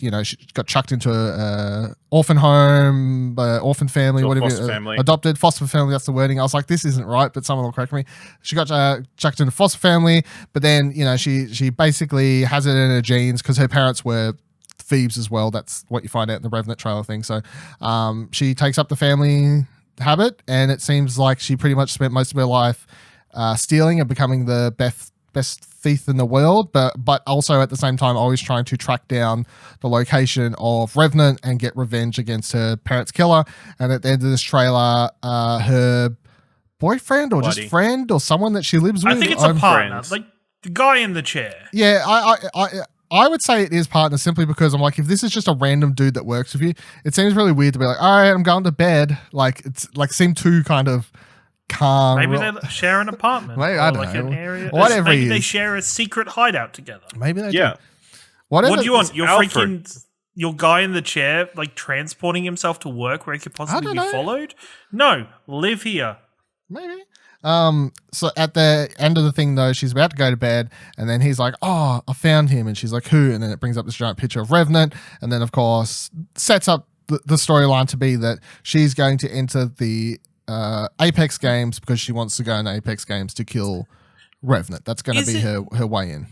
chucked into a orphan home, orphan family, whatever, family. adopted foster family. That's the wording. I was like, this isn't right, but someone will correct me. She got chucked into foster family, but then she basically has it in her genes because her parents were thieves as well. That's what you find out in the Revenant trailer thing. So she takes up the family habit, and it seems like she pretty much spent most of her life stealing and becoming the best thief in the world, but also at the same time always trying to track down the location of Revenant and get revenge against her parents' killer. And at the end of this trailer, her boyfriend or Buddy. just friend or someone that she lives with, I think it's a partner, friends. like the guy in the chair. yeah, I would say it is partner simply because I'm like, if this is just a random dude that works with you, it seems really weird to be like, all right, I'm going to bed. Like it's like seem too kind of calm. Maybe they share an apartment. Maybe, or I don't like know. An area. Whatever Maybe he they is. share a secret hideout together. Maybe they do. Yeah. What do you want? It's Your Alfred. your guy in the chair, like transporting himself to work where he could possibly don't be know. followed? No, live here. Maybe. So at the end of the thing though, she's about to go to bed, and then he's like, "Oh, I found him," and she's like, "Who?" And then it brings up this giant picture of Revenant, and then of course sets up the storyline to be that she's going to enter the Apex games because she wants to go in Apex games to kill Revenant. That's going to be her way in.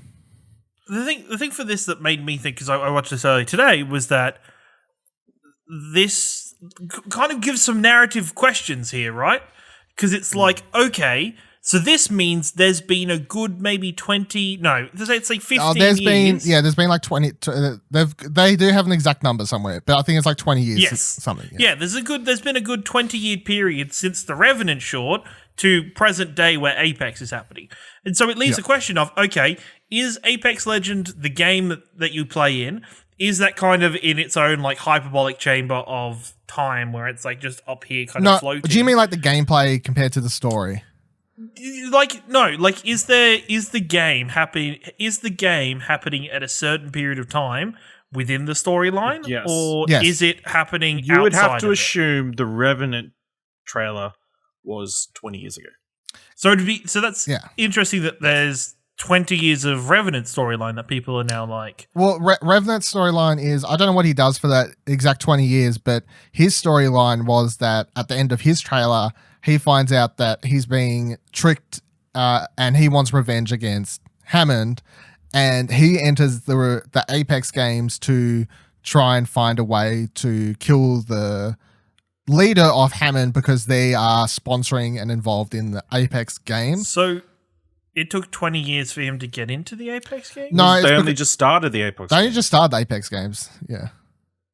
The thing for this that made me think, because I watched this earlier today, was that this kind of gives some narrative questions here, right? Because it's like, okay, so this means there's been a good maybe 20, no, let's say 15 years. There's been like 20, they do have an exact number somewhere, but I think it's like 20 years. Yes. Something. Yeah, there's been a good 20-year period since the Revenant short to present day where Apex is happening. And so it leaves the question of, okay, is Apex Legend the game that you play in? Is that kind of in its own like hyperbolic chamber of time where it's like just up here kind of floating? Do you mean like the gameplay compared to the story? Like, no, like is the game happening at a certain period of time within the storyline? Yes. Or is it happening outside? You would have to assume the Revenant trailer was 20 years ago. So that's interesting that there's 20 years of Revenant storyline that people are now like. Well, Revenant's storyline is, I don't know what he does for that exact 20 years, but his storyline was that at the end of his trailer, he finds out that he's being tricked and he wants revenge against Hammond, and he enters the Apex games to try and find a way to kill the leader of Hammond because they are sponsoring and involved in the Apex games. So it took 20 years for him to get into the Apex games? No, they only just started the Apex games. They only just started the Apex games, yeah.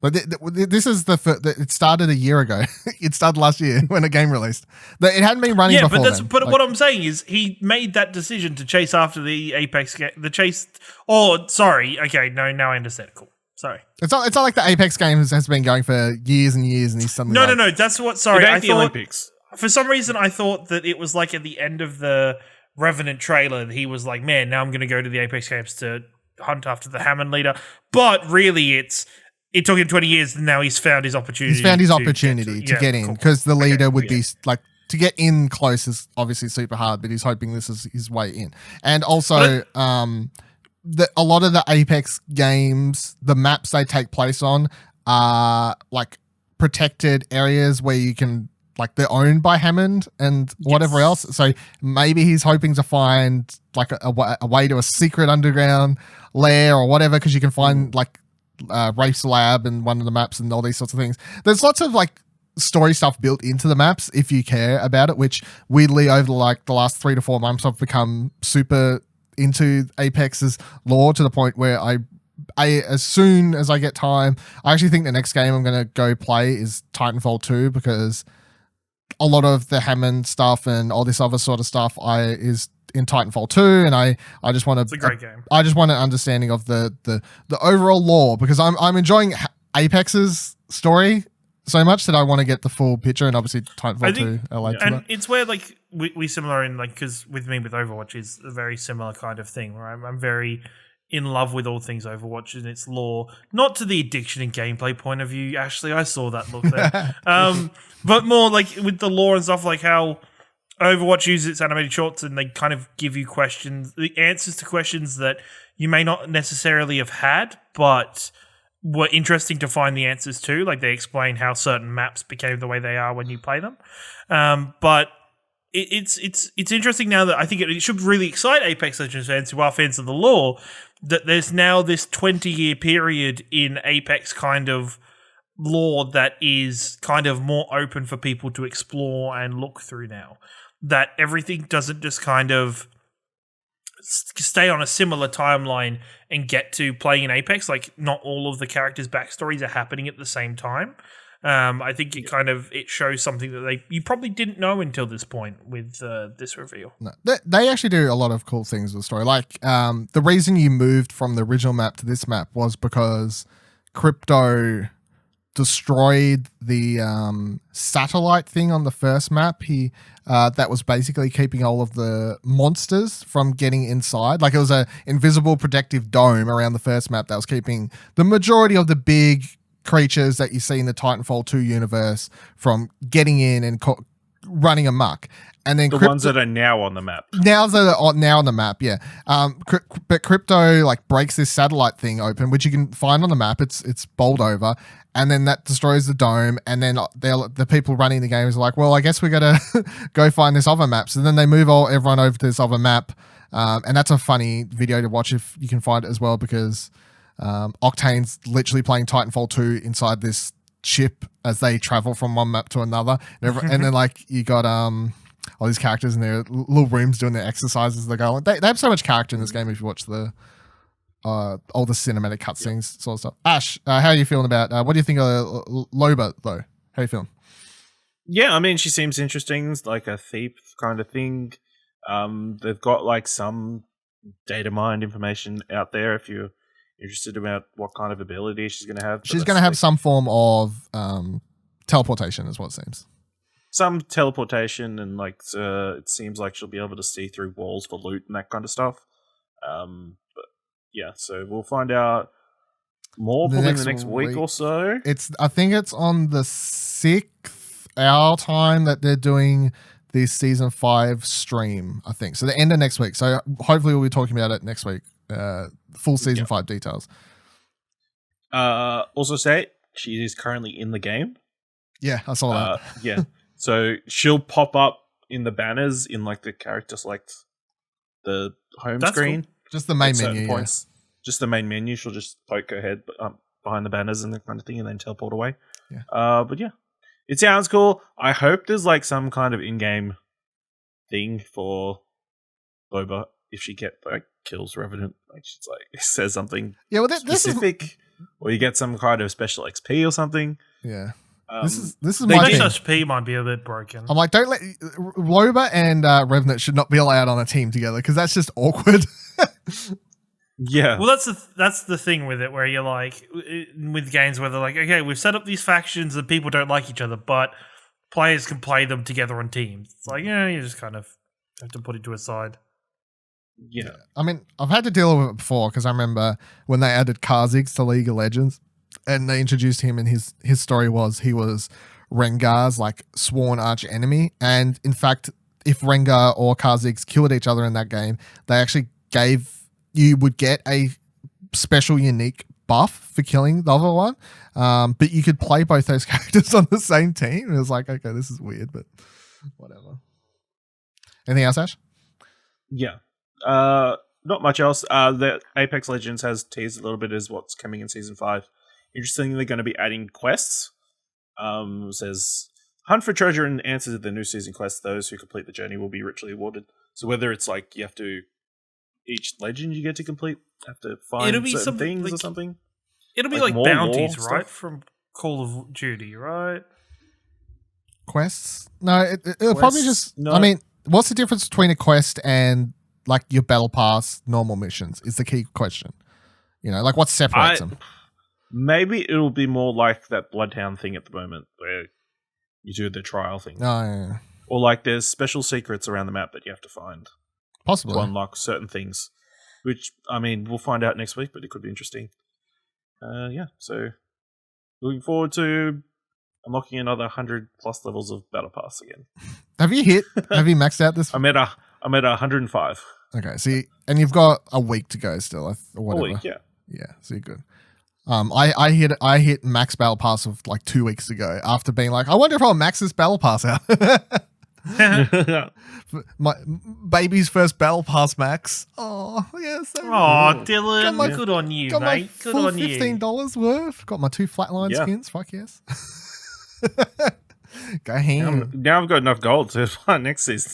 But this is it started a year ago. It started last year when the game released. It hadn't been running before then. But what I'm saying is he made that decision to chase after the Apex game. Now I understand. Cool. Sorry. It's not like the Apex games has been going for years and years and he's suddenly No. That's what, sorry. It ain't the Olympics. For some reason I thought that it was like at the end of the Revenant trailer that he was like, man, now I'm going to go to the Apex games to hunt after the Hammond leader. But really it took him 20 years and now he's found his opportunity. He's found his opportunity to get in because the leader would be like, to get in close is obviously super hard, but he's hoping this is his way in. And also, a lot of the Apex games, the maps they take place on are like protected areas where you can, like, they're owned by Hammond and whatever else. So maybe he's hoping to find like a way to a secret underground lair or whatever, because you can find like Rafe's lab in one of the maps and all these sorts of things. There's lots of like story stuff built into the maps if you care about it, which weirdly over like the last 3 to 4 months I've become super into Apex's lore to the point where I as soon as I get time, I actually think the next game I'm going to go play is Titanfall 2, because a lot of the Hammond stuff and all this other sort of stuff is in Titanfall 2, and I just want to. It's a great game. I just want an understanding of the overall lore, because I'm enjoying Apex's story so much that I want to get the full picture, and obviously Titanfall 2 LA to and that. it's where like we similar in like, because with me with Overwatch is a very similar kind of thing where I'm very in love with all things Overwatch and its lore, not to the addiction and gameplay point of view. Ashley, I saw that look there, but more like with the lore and stuff, like how Overwatch uses its animated shorts and they kind of give you questions, the answers to questions that you may not necessarily have had, but were interesting to find the answers to. Like they explain how certain maps became the way they are when you play them. But it's interesting now that I think it should really excite Apex Legends fans who are fans of the lore, that there's now this 20-year period in Apex kind of lore that is kind of more open for people to explore and look through now. That everything doesn't just kind of stay on a similar timeline and get to playing in Apex. Like not all of the characters' backstories are happening at the same time. I think it shows something that you probably didn't know until this point with this reveal. No, they actually do a lot of cool things with the story. Like the reason you moved from the original map to this map was because Crypto destroyed the satellite thing on the first map. He that was basically keeping all of the monsters from getting inside. Like it was a invisible protective dome around the first map that was keeping the majority of the big creatures that you see in the Titanfall 2 universe from getting in and running amok. And then The ones that are now on the map. now on the map, yeah. But Crypto like breaks this satellite thing open, which you can find on the map. It's bowled over, and then that destroys the dome. And then the people running the game is like, well, I guess we got to go find this other map. So then they move everyone over to this other map, and that's a funny video to watch if you can find it as well, because Octane's literally playing Titanfall 2 inside this ship as they travel from one map to another, and then like you got all these characters in their little rooms doing their exercises. They go. They have so much character in this game if you watch the all the cinematic cutscenes, sort of stuff. Ash, how are you feeling about? What do you think of Loba though? How are you feeling? Yeah, I mean, she seems interesting. It's like a thief kind of thing. They've got like some data mined information out there if you're interested about what kind of ability she's going to have. She's going to have some form of teleportation, is what it seems. Some teleportation, and like it seems like she'll be able to see through walls for loot and that kind of stuff. But yeah, so we'll find out more probably in the next week or so. I think it's on the 6th our time that they're doing this season 5 stream, I think. So the end of next week. So hopefully we'll be talking about it next week. Full season 5 details. Also say she is currently in the game. Yeah, I saw that. Yeah. So she'll pop up in the banners in like the character select the home screen. Cool. Just the main menu. Points. Just the main menu. She'll just poke her head behind the banners and that kind of thing, and then teleport away. Yeah. But yeah, it sounds cool. I hope there's like some kind of in-game thing for Loba if she kills Revenant. Like she's like says something specific, or you get some kind of special XP or something. Yeah. This is my my thing. SSP might be a bit broken. I'm like, don't let Loba and Revenant should not be allowed on a team together because that's just awkward. Yeah. Well, that's the thing with it, where you're like with games where they're like, okay, we've set up these factions and people don't like each other, but players can play them together on teams. It's like, yeah, you just kind of have to put it to a side. Yeah. I mean, I've had to deal with it before because I remember when they added Kha'Zix to League of Legends. And they introduced him, and his story was he was Rengar's like sworn arch enemy. And in fact, if Rengar or Kha'Zix killed each other in that game, they actually would get a special unique buff for killing the other one. But you could play both those characters on the same team. It was like, okay, this is weird, but whatever. Anything else, Ash? Yeah. Not much else. The Apex Legends has teased a little bit as what's coming in Season 5. Interestingly, they're going to be adding quests. It says, hunt for treasure and answer to the new season quest. Those who complete the journey will be richly rewarded. So whether it's like you have to, each legend you get to complete, have to find certain things like, or something. It'll be like bounties, right? From Call of Duty, right? Quests? No, it'll probably just... No. I mean, what's the difference between a quest and like your battle pass normal missions is the key question. You know, like what separates them? Maybe it'll be more like that Bloodhound thing at the moment where you do the trial thing. Oh, yeah. Or like there's special secrets around the map that you have to find. Possibly. To unlock certain things. Which, I mean, we'll find out next week, but it could be interesting. Yeah, so looking forward to unlocking another 100 plus levels of Battle Pass again. Have you maxed out this? I'm at 105. Okay, see, and you've got a week to go still, or whatever. A week, yeah. Yeah, so you're good. I hit max battle pass of like 2 weeks ago after being like, I wonder if I'll max this battle pass out. My baby's first battle pass max. Oh, yes. Yeah, oh, Dylan, good on you, got mate. Good on you. $15 worth. Got my 2 flatline skins. Fuck yes. Go ham. Now I've got enough gold to find next season.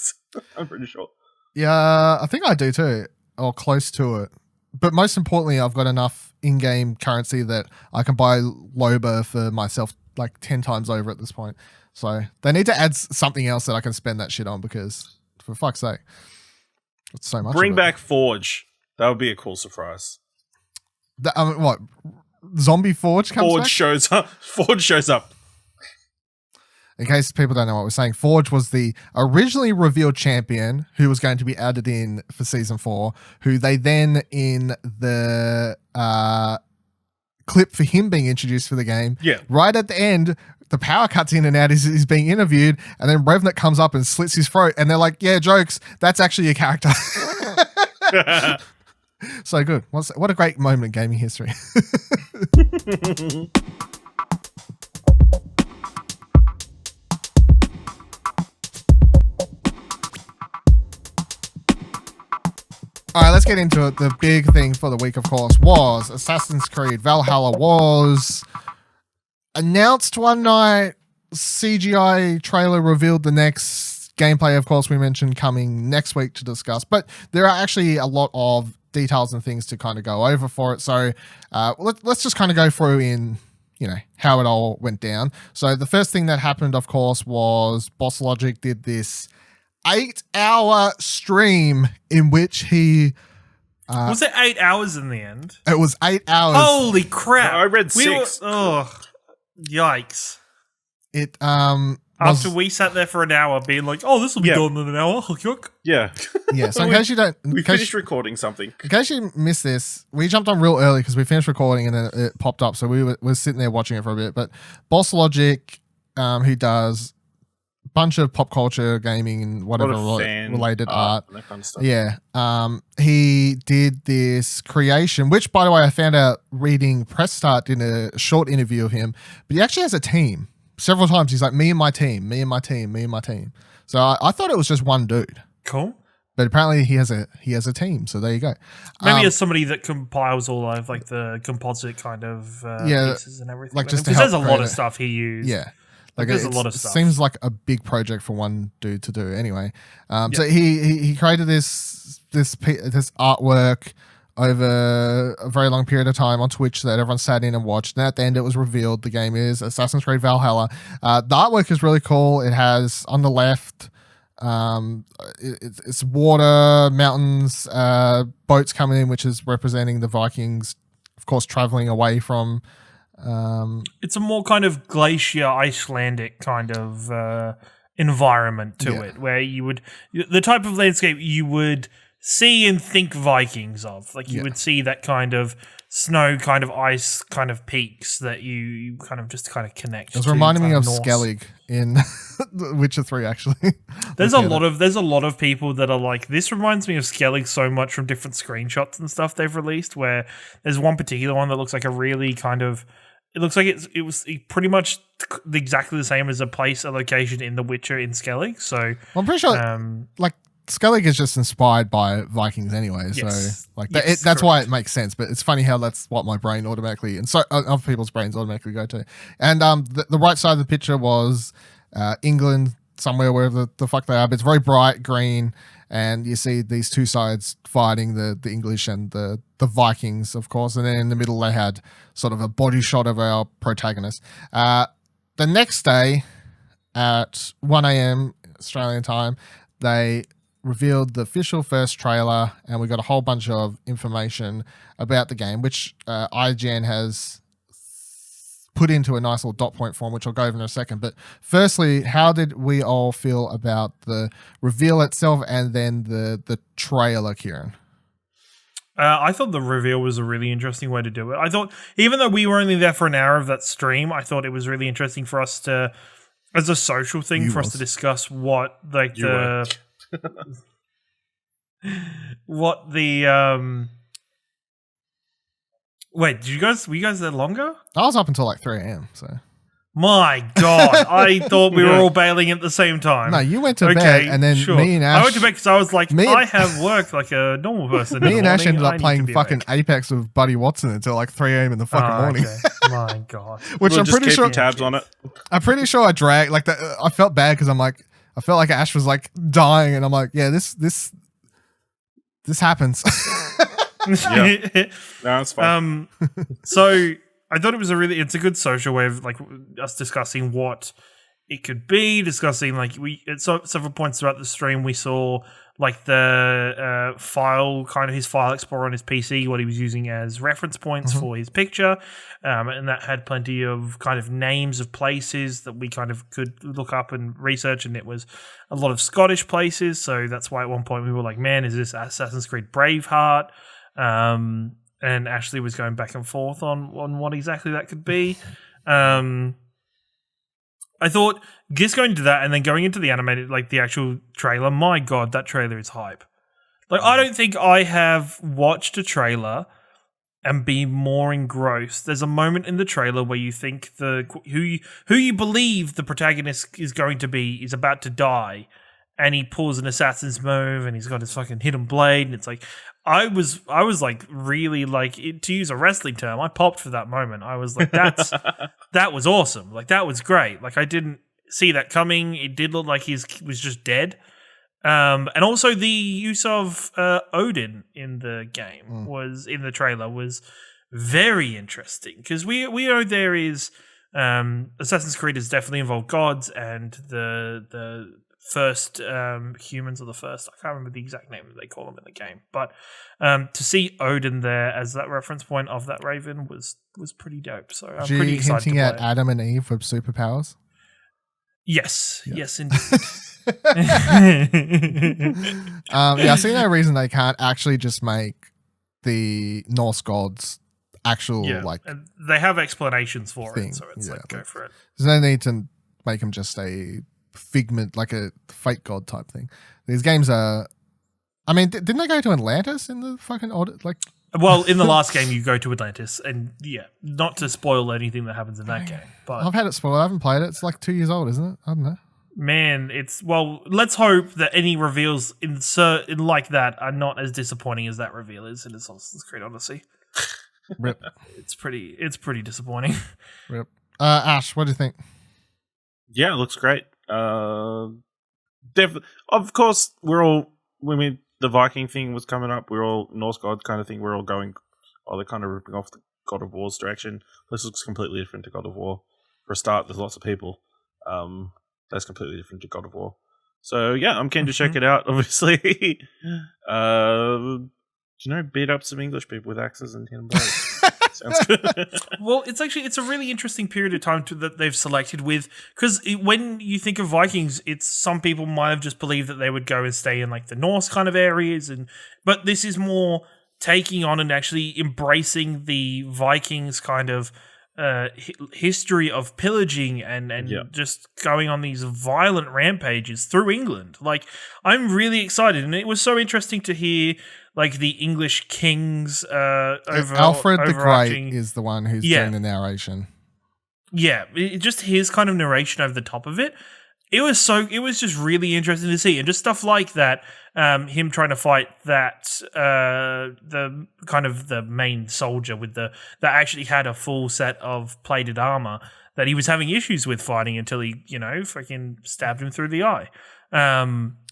I'm pretty sure. Yeah, I think I do too, or close to it. But most importantly, I've got enough in-game currency that I can buy Loba for myself like 10 times over at this point. So they need to add something else that I can spend that shit on because, for fuck's sake, it's so much. Bring back Forge. That would be a cool surprise. What? Zombie Forge comes back? Forge shows up. In case people don't know what we're saying, Forge was the originally revealed champion who was going to be added in for Season 4, who they then in the clip for him being introduced for the game. Yeah. Right at the end, the power cuts in and out. He's being interviewed, and then Revnik comes up and slits his throat, and they're like, "Yeah, jokes. That's actually your character." So good. What a great moment in gaming history. All right, let's get into it. The big thing for the week, of course, was Assassin's Creed Valhalla was announced one night. CGI trailer revealed the next gameplay, of course, we mentioned coming next week to discuss. But there are actually a lot of details and things to kind of go over for it. So let's just kind of go through in, how it all went down. So the first thing that happened, of course, was Boss Logic did this 8-hour stream in which he was it 8 hours in the end? It was 8 hours. Holy crap! I read 6. Yikes! It after we sat there for an hour, being like, "Oh, this will be done in an hour." Yeah, yeah. So in case you don't, we finished recording something. In case you missed this, we jumped on real early because we finished recording and then it popped up. So we were sitting there watching it for a bit. But Boss Logic, who does bunch of pop culture, gaming, and whatever related art. That kind of stuff. Yeah. He did this creation, which, by the way, I found out reading Press Start in a short interview of him, but he actually has a team. Several times he's like, me and my team, me and my team, me and my team. So I thought it was just one dude. Cool. But apparently he has a team, so there you go. Maybe as somebody that compiles all of like the composite kind of pieces and everything. Like just because there's a lot of stuff he used. Yeah. Like there's a lot of stuff. Seems like a big project for one dude to do. Anyway, so he created this artwork over a very long period of time on Twitch that everyone sat in and watched. And at the end, it was revealed the game is Assassin's Creed Valhalla. The artwork is really cool. It has on the left, it's water, mountains, boats coming in, which is representing the Vikings, of course, traveling away from. It's a more kind of glacier, Icelandic kind of environment to it, where the type of landscape you would see and think Vikings of. Like you would see that kind of snow, kind of ice, kind of peaks that you kind of just kind of connect. It was reminding me of Skellig in Witcher 3, actually. There's a lot of people that are like, this reminds me of Skellig so much from different screenshots and stuff they've released, where there's one particular one that looks like a really kind of, it looks like it was pretty much exactly the same as a location in The Witcher in Skellig. So well, I'm pretty sure Skellig is just inspired by Vikings anyway, so that's why it makes sense. But it's funny how that's what my brain automatically and so other people's brains automatically go to. And the right side of the picture was England, somewhere wherever the fuck they are. But it's very bright green, and you see these two sides fighting, the English and the Vikings, of course. And then in the middle they had sort of a body shot of our protagonist. The next day at 1 a.m. Australian time, they revealed the official first trailer, and we got a whole bunch of information about the game, which IGN has put into a nice little dot point form, which I'll go over in a second. But firstly, how did we all feel about the reveal itself and then the trailer, Kieran? I thought the reveal was a really interesting way to do it. I thought, even though we were only there for an hour of that stream, I thought it was really interesting for us to, as a social thing, us to discuss what what the wait, were you guys there longer? I was up until like 3 a.m. So my God, I thought we were all bailing at the same time. No, you went to bed, and then me and Ash. I went to bed because I was like, I have worked like a normal person. Me and Ash ended up playing fucking Apex with Buddy Watson until like 3 a.m. in the fucking morning. Okay. My God, which I'm pretty sure tabs on it. I'm pretty sure I dragged like that. I felt bad because I felt like Ash was like dying, and I'm like, yeah, this happens. Yeah. No, it's fine. So I thought it's a good social way of like us discussing what it could be, discussing like at several points throughout the stream we saw like the his file explorer on his PC, what he was using as reference points for his picture, and that had plenty of kind of names of places that we kind of could look up and research, and it was a lot of Scottish places, so that's why at one point we were like, man, is this Assassin's Creed Braveheart? and Ashley was going back and forth on what exactly that could be. I thought just going into that and then going into the animated, like the actual trailer, my God, that trailer is hype. Like, I don't think I have watched a trailer and be more engrossed. There's a moment in the trailer where you think who you believe the protagonist is going to be is about to die, and he pulls an assassin's move, and he's got his fucking hidden blade, and it's like I was like really like to use a wrestling term, I popped for that moment. I was like, that was awesome. Like, that was great. Like, I didn't see that coming. It did look like he was just dead. And also the use of Odin in the game was in the trailer was very interesting, because we know there is Assassin's Creed has definitely involved gods, and the first humans are the first. I can't remember the exact name that they call them in the game, but to see Odin there as that reference point of that raven was pretty dope. So I'm pretty excited. Hinting to at play it. Adam and Eve with superpowers. Yes, Yeah. yes, indeed. I see no reason they can't actually just make the Norse gods actual like. And they have explanations for thing. it, so it's like, go for it. There's no need to make them just a figment, like a fake god type thing. These games are. I mean, didn't they go to Atlantis in the fucking audit? Like, well, in the last game, you go to Atlantis, and yeah, not to spoil anything that happens in that game, but I've had it spoiled. I haven't played it. It's like 2 years old, isn't it? I don't know. man, let's hope that any reveals in like that are not as disappointing as that reveal is in Assassin's Creed Odyssey. Rip. It's pretty disappointing. Rip. Ash, what do you think? Yeah, it looks great. Definitely. Of course, when the Viking thing was coming up, we're all Norse god kind of thing. We're all going, they're kind of ripping off the God of War's direction. This looks completely different to God of War. For a start, there's lots of people. That's completely different to God of War. So yeah, I'm keen to check it out. Obviously, beat up some English people with axes and hidden blades. Sounds good. Well, it's a really interesting period of time that they've selected with, because when you think of Vikings, it's some people might have just believed that they would go and stay in like the Norse kind of areas, but this is more taking on and actually embracing the Vikings kind of history of pillaging and just going on these violent rampages through England. Like, I'm really excited, and it was so interesting to hear like the English kings Alfred the Great is the one who's doing the narration. Yeah, just his kind of narration over the top of it. It was just really interesting to see, and just stuff like that. Him trying to fight that the kind of the main soldier that actually had a full set of plated armor that he was having issues with fighting until he freaking stabbed him through the eye.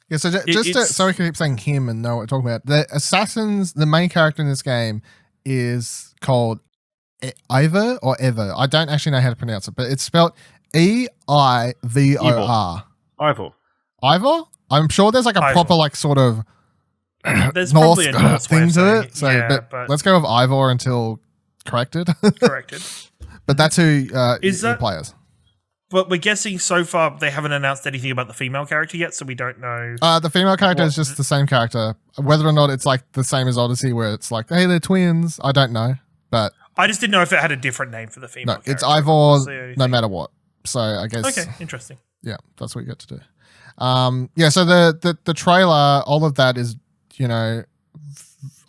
Yeah, so so we can keep saying him and know what we're talking about. The assassins, the main character in this game is called Eivor or Ever. I don't actually know how to pronounce it, but it's spelled Eivor. Ivor? I'm sure there's like a proper like sort of there's Norse probably a Norse thing to it. it. So, but let's go with Ivor until corrected. Corrected. But that's who the players. But we're guessing so far they haven't announced anything about the female character yet, so we don't know. The female character is just the same character. Whether or not it's like the same as Odyssey, where it's like, hey, they're twins, I don't know. But I just didn't know if it had a different name for the female character. It's Ivor no matter what. So I guess. Okay, interesting. Yeah, that's what you got to do. So the trailer, all of that is, I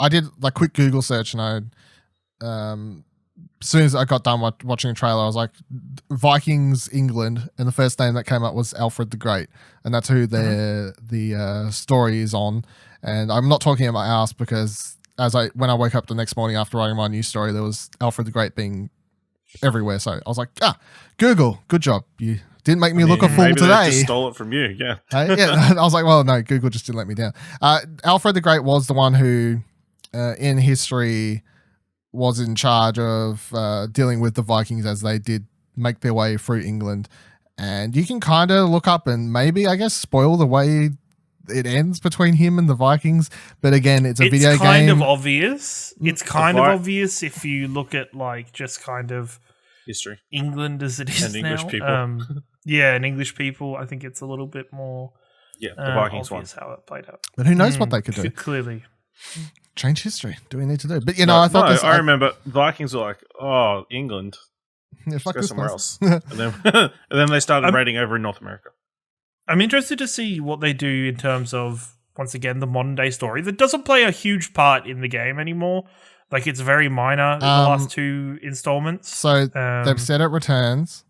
did like quick Google search, and as soon as I got done watching the trailer, I was like, Vikings England, and the first name that came up was Alfred the Great, and that's who the story is on. And I'm not talking about my ass, because when I woke up the next morning after writing my news story, there was Alfred the Great being everywhere. So I was like, Google, good job. You didn't make me look a fool today. They just stole it from you, yeah. I was like, well, no, Google just didn't let me down. Alfred the Great was the one who, in history, was in charge of dealing with the Vikings as they did make their way through England. And you can kind of look up and maybe, I guess, spoil the way it ends between him and the Vikings. But again, it's a video game. It's kind of obvious. It's kind of obvious if you look at like just kind of history, England as it is and English now. people. And English people. I think it's a little bit more the Vikings obvious how it played out. But who knows what they could do? Clearly. change history. Do we need to do? But I thought this. I remember Vikings were like, oh, England, let's go somewhere else, and then they started raiding over in North America. I'm interested to see what they do in terms of, once again, the modern day story that doesn't play a huge part in the game anymore. Like, it's very minor in the last 2 installments. So they've said it returns,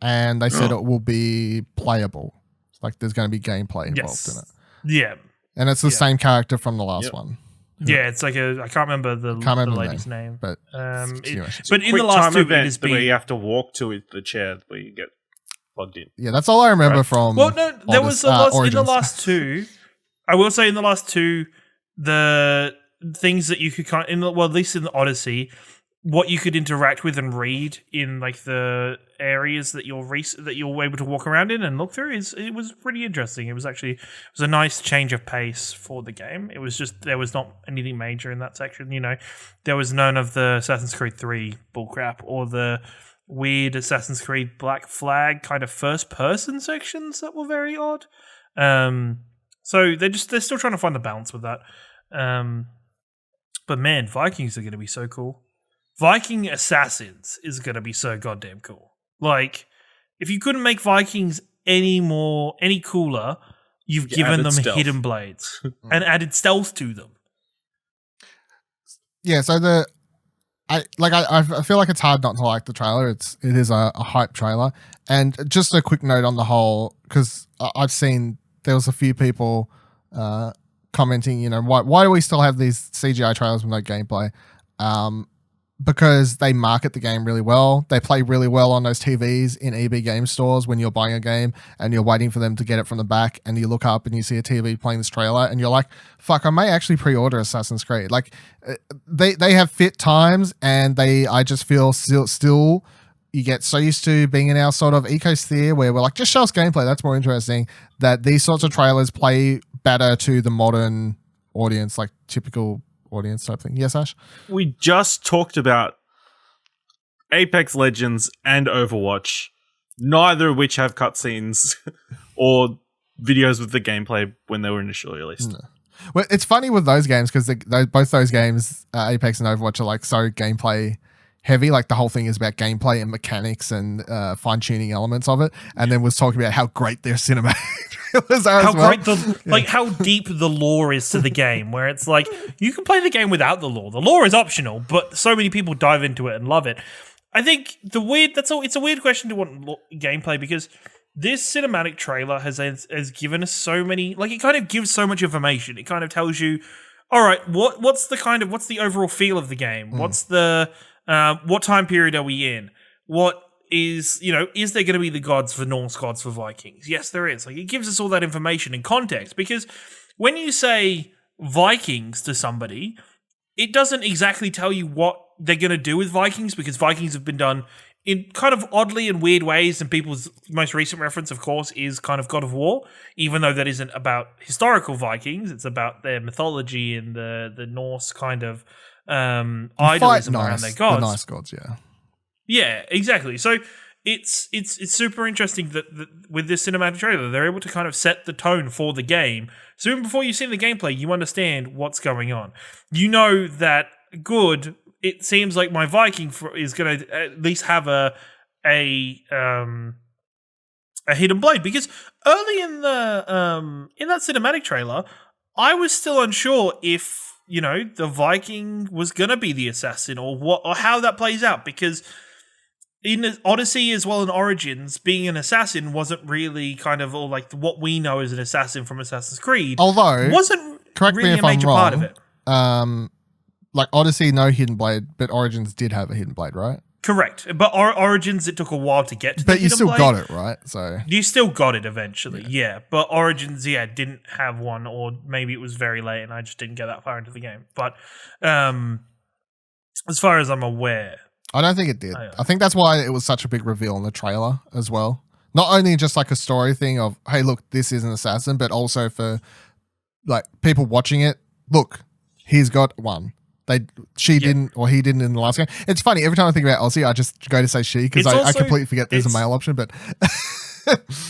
and they said it will be playable. It's like there's going to be gameplay involved in it. Yeah. And it's the same character from the last one. Yeah, it's like I can't remember the lady's name. But but in the time last 2 event where you have to walk to the chair where you get plugged in. Yeah, that's all I remember from. Well, no, there was a lot in the last 2. I will say in the last 2, the things that you could at least in the Odyssey, what you could interact with and read in like the areas that you're able to walk around in and look through it was pretty interesting. It was a nice change of pace for the game. It was just there was not anything major in that section. There was none of the Assassin's Creed 3 bullcrap or the weird Assassin's Creed Black Flag kind of first person sections that were very odd. So they're still trying to find the balance with that. But man, Vikings are going to be so cool. Viking Assassins is going to be so goddamn cool. Like, if you couldn't make Vikings any cooler, you've given them stealth. Hidden blades and added stealth to them. Yeah, so I feel like it's hard not to like the trailer. It is a hype trailer. And just a quick note on the whole, because I've seen there was a few people commenting, why do we still have these CGI trailers with no gameplay? Because they market the game really well. They play really well on those TVs in EB game stores when you're buying a game and you're waiting for them to get it from the back, and you look up and you see a TV playing this trailer and you're like, fuck, I may actually pre-order Assassin's Creed. Like, they have fit times, and I just feel still you get so used to being in our sort of ecosphere where we're like, just show us gameplay, that's more interesting, that these sorts of trailers play better to the modern audience, like typical audience type thing. Yes, Ash? We just talked about Apex Legends and Overwatch, neither of which have cutscenes or videos with the gameplay when they were initially released. No. Well, it's funny with those games because both those games, Apex and Overwatch, are like so gameplay heavy. Like the whole thing is about gameplay and mechanics and fine-tuning elements of it. And then was talking about how great their cinematic trailers are how deep the lore is to the game, where it's like you can play the game without the lore. The lore is optional, but so many people dive into it and love it. I think it's a weird question to want gameplay, because this cinematic trailer has given us so many, like, it kind of gives so much information. It kind of tells you, all right, what's the overall feel of the game? What's the what time period are we in? What is there going to be the Norse gods for Vikings? Yes, there is. Like, it gives us all that information and context, because when you say Vikings to somebody, it doesn't exactly tell you what they're going to do with Vikings, because Vikings have been done in kind of oddly and weird ways, and people's most recent reference, of course, is kind of God of War, even though that isn't about historical Vikings. It's about their mythology and the Norse kind of idolism around their gods. The nice gods, yeah. Yeah, exactly. So it's super interesting that with this cinematic trailer, they're able to kind of set the tone for the game. So even before you've seen the gameplay, you understand what's going on. You know that it seems like my Viking is going to at least have a hidden blade, because early in that cinematic trailer, I was still unsure if the Viking was going to be the assassin or how that plays out, because in Odyssey as well in Origins, being an assassin wasn't really kind of all like what we know as an assassin from Assassin's Creed. Although, wasn't correct really me if a major I'm wrong, part of it. Like Odyssey, no hidden blade, but Origins did have a hidden blade, right? Correct. But Origins, it took a while to get to the hidden blade. But you still got it, right? So you still got it eventually, yeah. But Origins, didn't have one, or maybe it was very late and I just didn't get that far into the game. But as far as I'm aware, I don't think it did. I think that's why it was such a big reveal in the trailer as well. Not only just like a story thing of, hey, look, this is an assassin, but also for like people watching it, look, he's got one. She didn't, or he didn't in the last game. It's funny, every time I think about Aussie, I just go to say she, because I completely forget there's a male option, but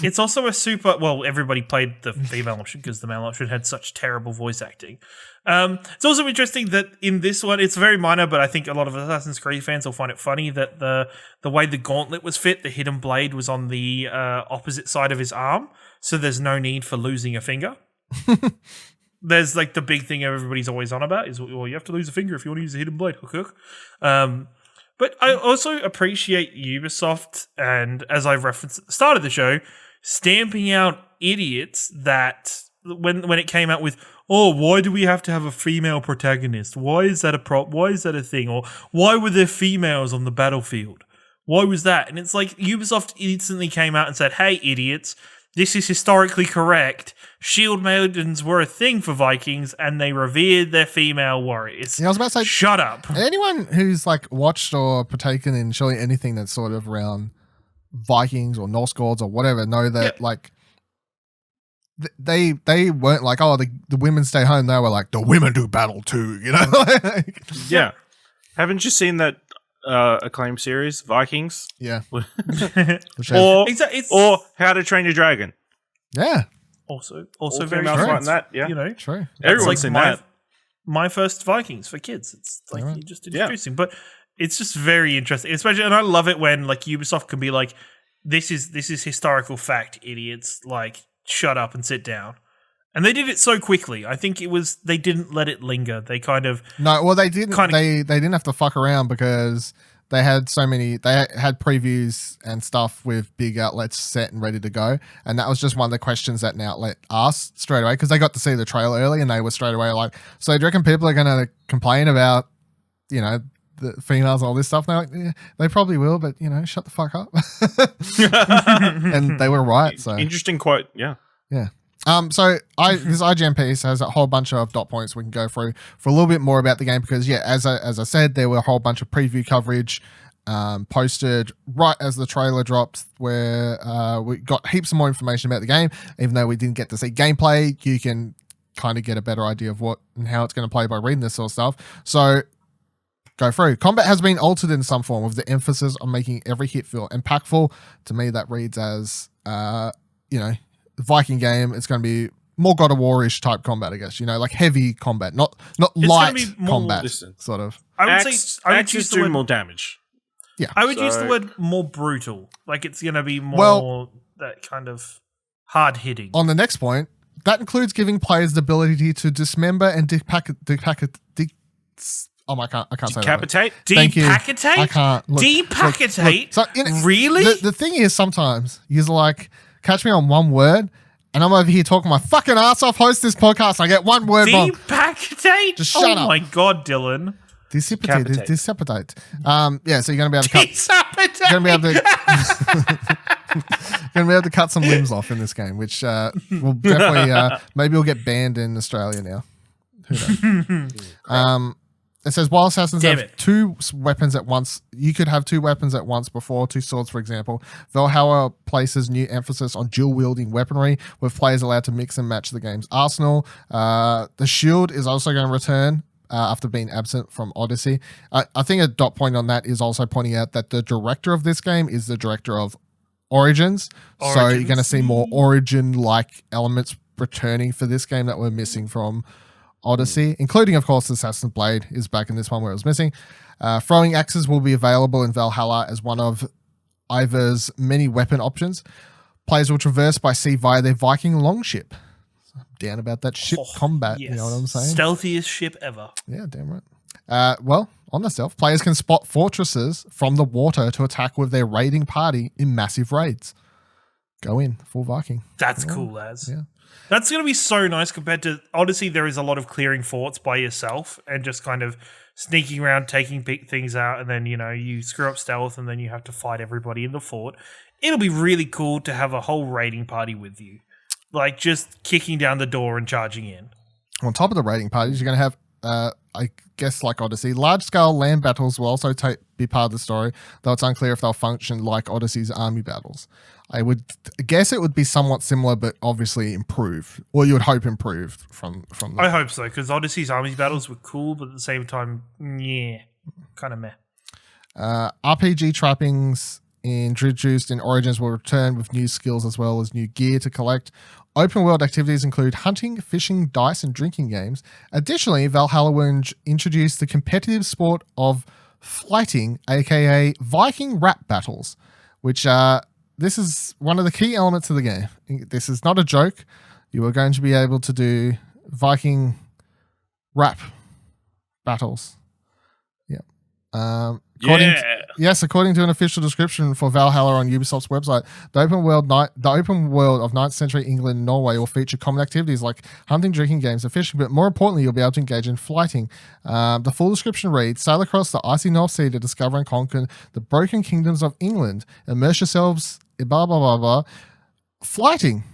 It's also a super. Well, everybody played the female option because the male option had such terrible voice acting. It's also interesting that in this one, it's very minor, but I think a lot of Assassin's Creed fans will find it funny that the way the gauntlet was fit, the hidden blade was on the opposite side of his arm, so there's no need for losing a finger. There's like the big thing everybody's always on about is, well, you have to lose a finger if you want to use a hidden blade. Hook. But I also appreciate Ubisoft, and as I referenced at the start of the show, stamping out idiots that when it came out with, oh, why do we have to have a female protagonist? Why is that why is that a thing? Or why were there females on the battlefield? Why was that? And it's like Ubisoft instantly came out and said, hey, idiots, this is historically correct. Shield maidens were a thing for Vikings, and they revered their female warriors. Yeah, I was about to say, shut up. Anyone who's like watched or partaken in surely anything that's sort of around Vikings or Norse gods or whatever know that like they weren't like, oh, the women stay home. They were like, the women do battle too, you know? Yeah. Haven't you seen that acclaimed series, Vikings? Yeah. or How to Train Your Dragon. Yeah. Also All very females true. fighting that, yeah. You know, True. Everyone's seen that. My first Vikings for kids. It's like Right. you're just introducing, but it's just very interesting. Especially, and I love it when like Ubisoft can be like, "This is historical fact, idiots! Like, shut up and sit down." And they did it so quickly. I think they didn't let it linger. They kind of they didn't. They didn't have to fuck around because they had so many. They had previews and stuff with big outlets set and ready to go, and that was just one of the questions that an outlet asked straight away because they got to see the trailer early, and they were straight away like, "So do you reckon people are going to complain about, you know, the females and all this stuff?" And they're like, "Yeah, they probably will, but you know, shut the fuck up." And they were right. So interesting quote. Yeah. Yeah. So this IGN piece has a whole bunch of dot points we can go through for a little bit more about the game because as I said, there were a whole bunch of preview coverage posted right as the trailer dropped where we got heaps of more information about the game. Even though we didn't get to see gameplay, you can kind of get a better idea of what and how it's going to play by reading this sort of stuff. So go through. Combat has been altered in some form with the emphasis on making every hit feel impactful. To me, that reads as Viking game. It's going to be more God of War-ish type combat, I guess. You know, like heavy combat, not light combat. Sort of. I would say I would use do more damage. Yeah, I would use the word more brutal. Like it's going to be more that kind of hard hitting. On the next point, that includes giving players the ability to dismember and decapitate. Decapitate? Decapitate? I can't. Decapitate? So, really? The thing is, sometimes you're like, catch me on one word, and I'm over here talking my fucking ass off, host this podcast, and I get one word wrong. Decapitate? Just shut up. Oh my god, Dylan. Decapitate. Yeah, so you're going to be able to cut. You're going to be able to cut some limbs off in this game, which will definitely maybe we'll get banned in Australia now. Who knows? It says while assassins have two weapons at once, you could have two weapons at once before, two swords, for example. Valhalla places new emphasis on dual-wielding weaponry, with players allowed to mix and match the game's arsenal. The shield is also going to return after being absent from Odyssey. I think a dot point on that is also pointing out that the director of this game is the director of Origins. So you're going to see more Origin-like elements returning for this game that we're missing from Odyssey, including, of course, Assassin's Blade is back in this one where it was missing. Throwing axes will be available in Valhalla as one of Ivar's many weapon options. Players will traverse by sea via their Viking longship. So I'm down about that ship combat, yes. You know what I'm saying? Stealthiest ship ever. Yeah, damn right. Well, on the stealth, players can spot fortresses from the water to attack with their raiding party in massive raids. Go in, full Viking. That's cool, lads. Yeah. That's going to be so nice compared to Odyssey. There is a lot of clearing forts by yourself and just kind of sneaking around, taking things out, and then, you know, you screw up stealth and then you have to fight everybody in the fort. It'll be really cool to have a whole raiding party with you. Like just kicking down the door and charging in. On top of the raiding parties, you're going to have, I guess like Odyssey, large-scale land battles will also be part of the story, though it's unclear if they'll function like Odyssey's army battles. I would guess it would be somewhat similar, but obviously improved. Or you would hope improved from the... I hope so, because Odyssey's army battles were cool, but at the same time, yeah, kind of meh. RPG trappings introduced in Origins will return with new skills as well as new gear to collect. Open world activities include hunting, fishing, dice, and drinking games. Additionally, Valhalla will introduce the competitive sport of flighting, aka Viking rap battles, which this is one of the key elements of the game. This is not a joke. You are going to be able to do Viking rap battles. Yes, according to an official description for Valhalla on Ubisoft's website, the open world of 9th century England and Norway will feature common activities like hunting, drinking games, and fishing, but more importantly, you'll be able to engage in flighting. The full description reads, sail across the icy North Sea to discover and conquer the broken kingdoms of England. Immerse yourselves, blah, blah, blah, blah. Flighting,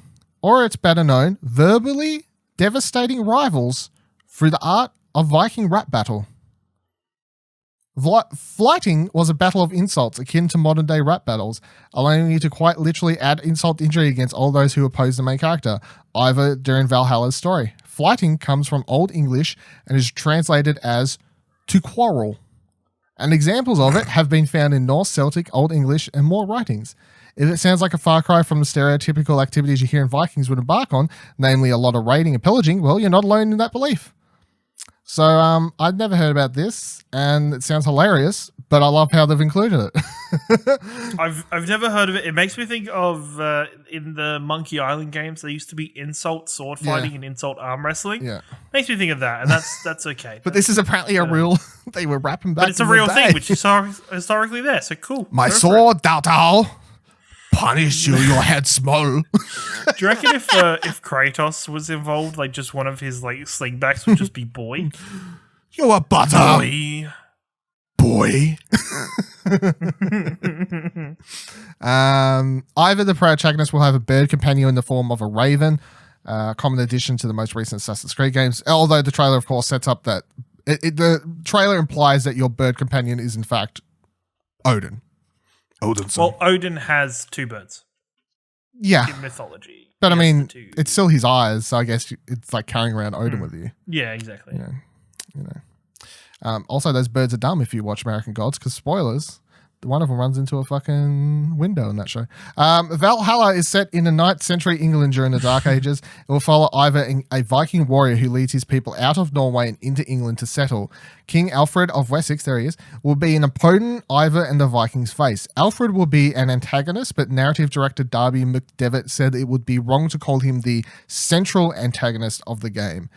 or it's better known, verbally devastating rivals through the art of Viking rap battle. Flighting was a battle of insults akin to modern-day rap battles, allowing you to quite literally add insult to injury against all those who oppose the main character, either during Valhalla's story. Flighting comes from Old English and is translated as to quarrel, and examples of it have been found in Norse, Celtic, Old English, and more writings. If it sounds like a far cry from the stereotypical activities you hear in Vikings would embark on, namely a lot of raiding and pillaging, well, you're not alone in that belief. So I'd never heard about this, and it sounds hilarious, but I love how they've included it. I've never heard of it. It makes me think of in the Monkey Island games, there used to be insult sword fighting and insult arm wrestling. Yeah, makes me think of that, and that's okay. But this is apparently a real. They were rapping back. But it's a real thing, which is historically there. So cool. My sword, Dao. Punish you, your head small. Do you reckon if Kratos was involved, like just one of his like slingbacks would just be boy? You're a butter. Boy. Either the protagonist will have a bird companion in the form of a raven, common addition to the most recent Assassin's Creed games, although the trailer, of course, sets up that the trailer implies that your bird companion is, in fact, Odin. Well, Odin has two birds. Yeah. In mythology. But I mean, it's still his eyes, so I guess it's like carrying around Odin with you. Yeah, exactly. You know. Also, those birds are dumb if you watch American Gods, because spoilers, one of them runs into a fucking window in that show. Valhalla is set in the 9th century England during the Dark Ages. It will follow either a Viking warrior who leads his people out of Norway and into England to settle. King Alfred of Wessex, there he is, will be an opponent either and the Vikings face. Alfred will be an antagonist, but narrative director Darby McDevitt said it would be wrong to call him the central antagonist of the game.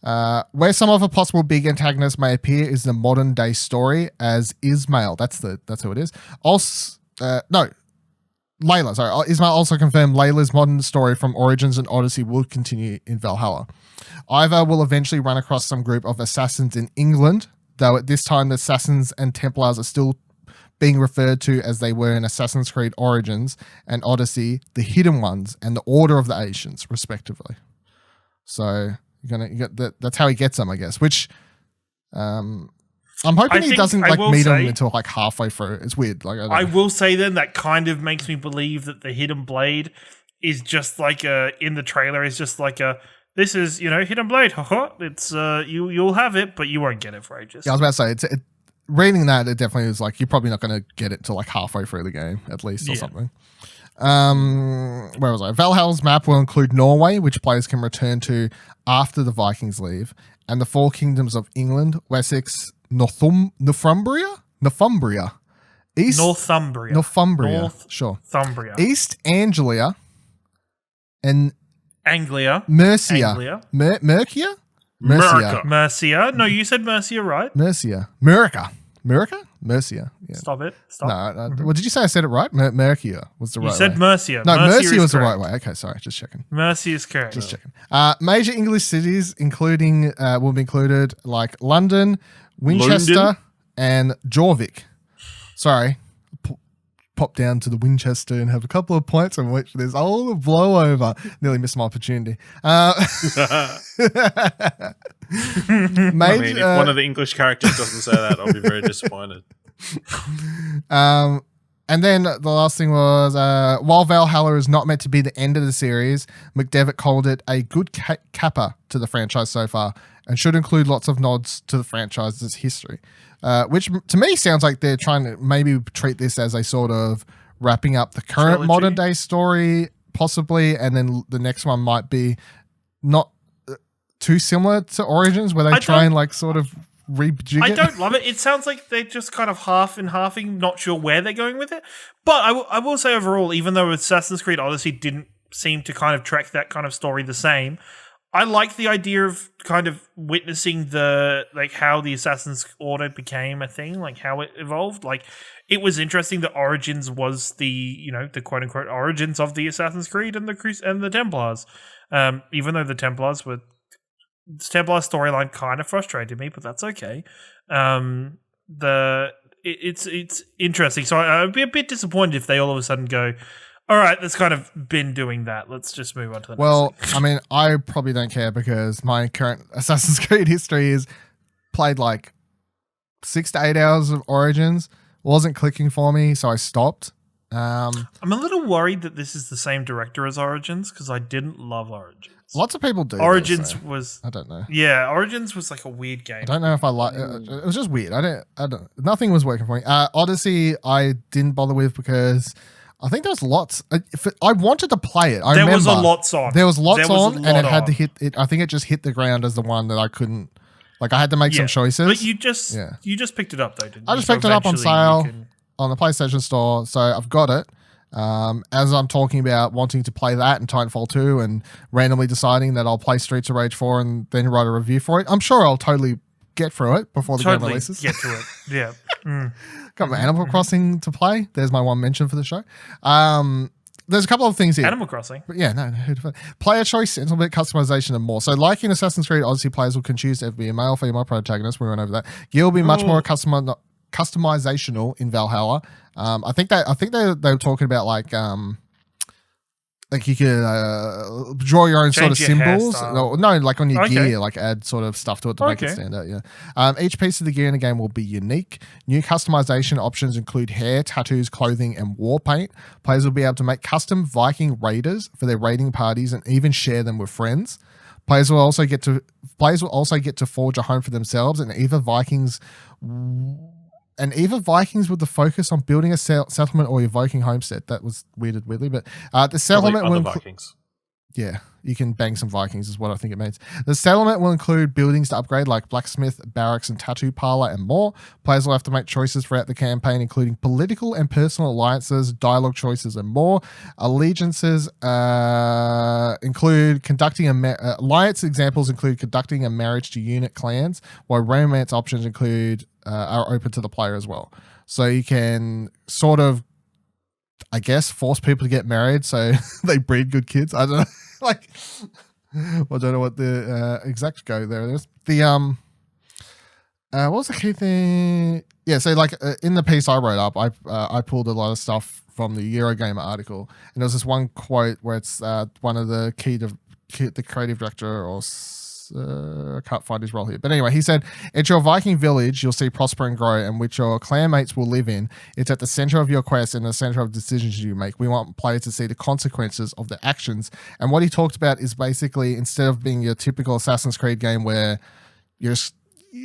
Where some of the possible big antagonists may appear is the modern day story as Ismail. That's who it is. Layla. Sorry, Ismail also confirmed Layla's modern story from Origins and Odyssey will continue in Valhalla. Ivar will eventually run across some group of assassins in England, though at this time the assassins and Templars are still being referred to as they were in Assassin's Creed Origins and Odyssey, the Hidden Ones and the Order of the Ancients, respectively. So that's how he gets them, I guess. Which I'm hoping he doesn't meet them until like halfway through. It's weird. Like I will say then that kind of makes me believe that the hidden blade is just like in the trailer is just like this is hidden blade. It's you'll have it, but you won't get it for ages. Yeah, I was about to say reading that it definitely is like you're probably not going to get it till like halfway through the game at least or something. Where was I? Valhalla's map will include Norway, which players can return to after the Vikings leave, and the four kingdoms of England, Wessex, Northumbria, East Northumbria, sure, Northumbria, East Anglia, and Anglia, Mercia, Mercia. No, you said Mercia, right? Mercia. Yeah. Stop it. No. Well, did you say I said it right? Mercia was the right way. You said Mercia. No, Mercia was the right way. Okay, sorry. Just checking. Mercia is correct. Just checking. Major English cities will be included like London, Winchester, and Jorvik. Sorry. Pop down to the Winchester and have a couple of points on which there's all a blowover. Nearly missed my opportunity. If one of the English characters doesn't say that, I'll be very disappointed. And then the last thing was, while Valhalla is not meant to be the end of the series, McDevitt called it a good capper to the franchise so far and should include lots of nods to the franchise's history. Which to me sounds like they're trying to maybe treat this as a sort of wrapping up the current Trilogy? modern day story, possibly, and then the next one might be not too similar to Origins, where they try and like sort of rejig it. I don't love it. It sounds like they're just kind of half and halving, not sure where they're going with it. But I will say overall, even though Assassin's Creed Odyssey didn't seem to kind of track that kind of story the same, I like the idea of kind of witnessing the like how the Assassin's Order became a thing, like how it evolved. Like it was interesting that Origins was the the quote unquote origins of the Assassin's Creed and the Templars. Even though the Templars storyline kind of frustrated me, but that's okay. It's interesting. So I'd be a bit disappointed if they all of a sudden go, all right, that's kind of been doing that. Let's just move on to the next thing. I mean, I probably don't care because my current Assassin's Creed history is played like 6 to 8 hours of Origins. Wasn't clicking for me, so I stopped. I'm a little worried that this is the same director as Origins because I didn't love Origins. Lots of people do. Origins this, was... I don't know. Yeah, Origins was like a weird game. I don't know if I like it. Was just weird. I don't. Nothing was working for me. Odyssey, I didn't bother with because I think there's lots. I wanted to play it. There was a lots on. There was lots on, and it had to hit it. I think it just hit the ground as the one that I couldn't. Like I had to make some choices. But you just picked it up though, didn't you? I just picked it up on sale on the PlayStation Store, so I've got it. As I'm talking about wanting to play that and Titanfall 2 and randomly deciding that I'll play Streets of Rage 4 and then write a review for it, I'm sure I'll totally get through it before the game releases. Get to it. Yeah. Got my Animal Crossing to play. There's my one mention for the show. There's a couple of things here. Animal Crossing. But yeah, no. Player choice, settlement, customization, and more. So like in Assassin's Creed Odyssey, players will can choose to be a male, female protagonist. We went over that. Gear will be much more customizational in Valhalla. I think they were talking about like you could draw your own sort of symbols. No, like on your gear, like add sort of stuff to it to make it stand out. Yeah. Each piece of the gear in the game will be unique. New customization options include hair, tattoos, clothing, and war paint. Players will be able to make custom Viking raiders for their raiding parties and even share them with friends. Players will also get to forge a home for themselves, and either Vikings with the focus on building a settlement or evoking homestead. That was weirdly, but the settlement will Vikings. Yeah, you can bang some Vikings is what I think it means. The settlement will include buildings to upgrade like blacksmith, barracks, and tattoo parlor, and more. Players will have to make choices throughout the campaign, including political and personal alliances, dialogue choices, and more. Allegiances include conducting alliance examples include conducting a marriage to unit clans, while romance options are open to the player as well. So you can sort of, I guess, force people to get married so they breed good kids. I don't know. I don't know what the exact go there is. The what was the key thing? Yeah, so like in the piece I wrote up, I pulled a lot of stuff from the Eurogamer article, and there was this one quote where it's one of the the creative director or I can't find his role here. But anyway, he said, it's your Viking village you'll see prosper and grow and which your clanmates will live in. It's at the center of your quest and the center of decisions you make. We want players to see the consequences of their actions. And what he talked about is basically, instead of being your typical Assassin's Creed game where you're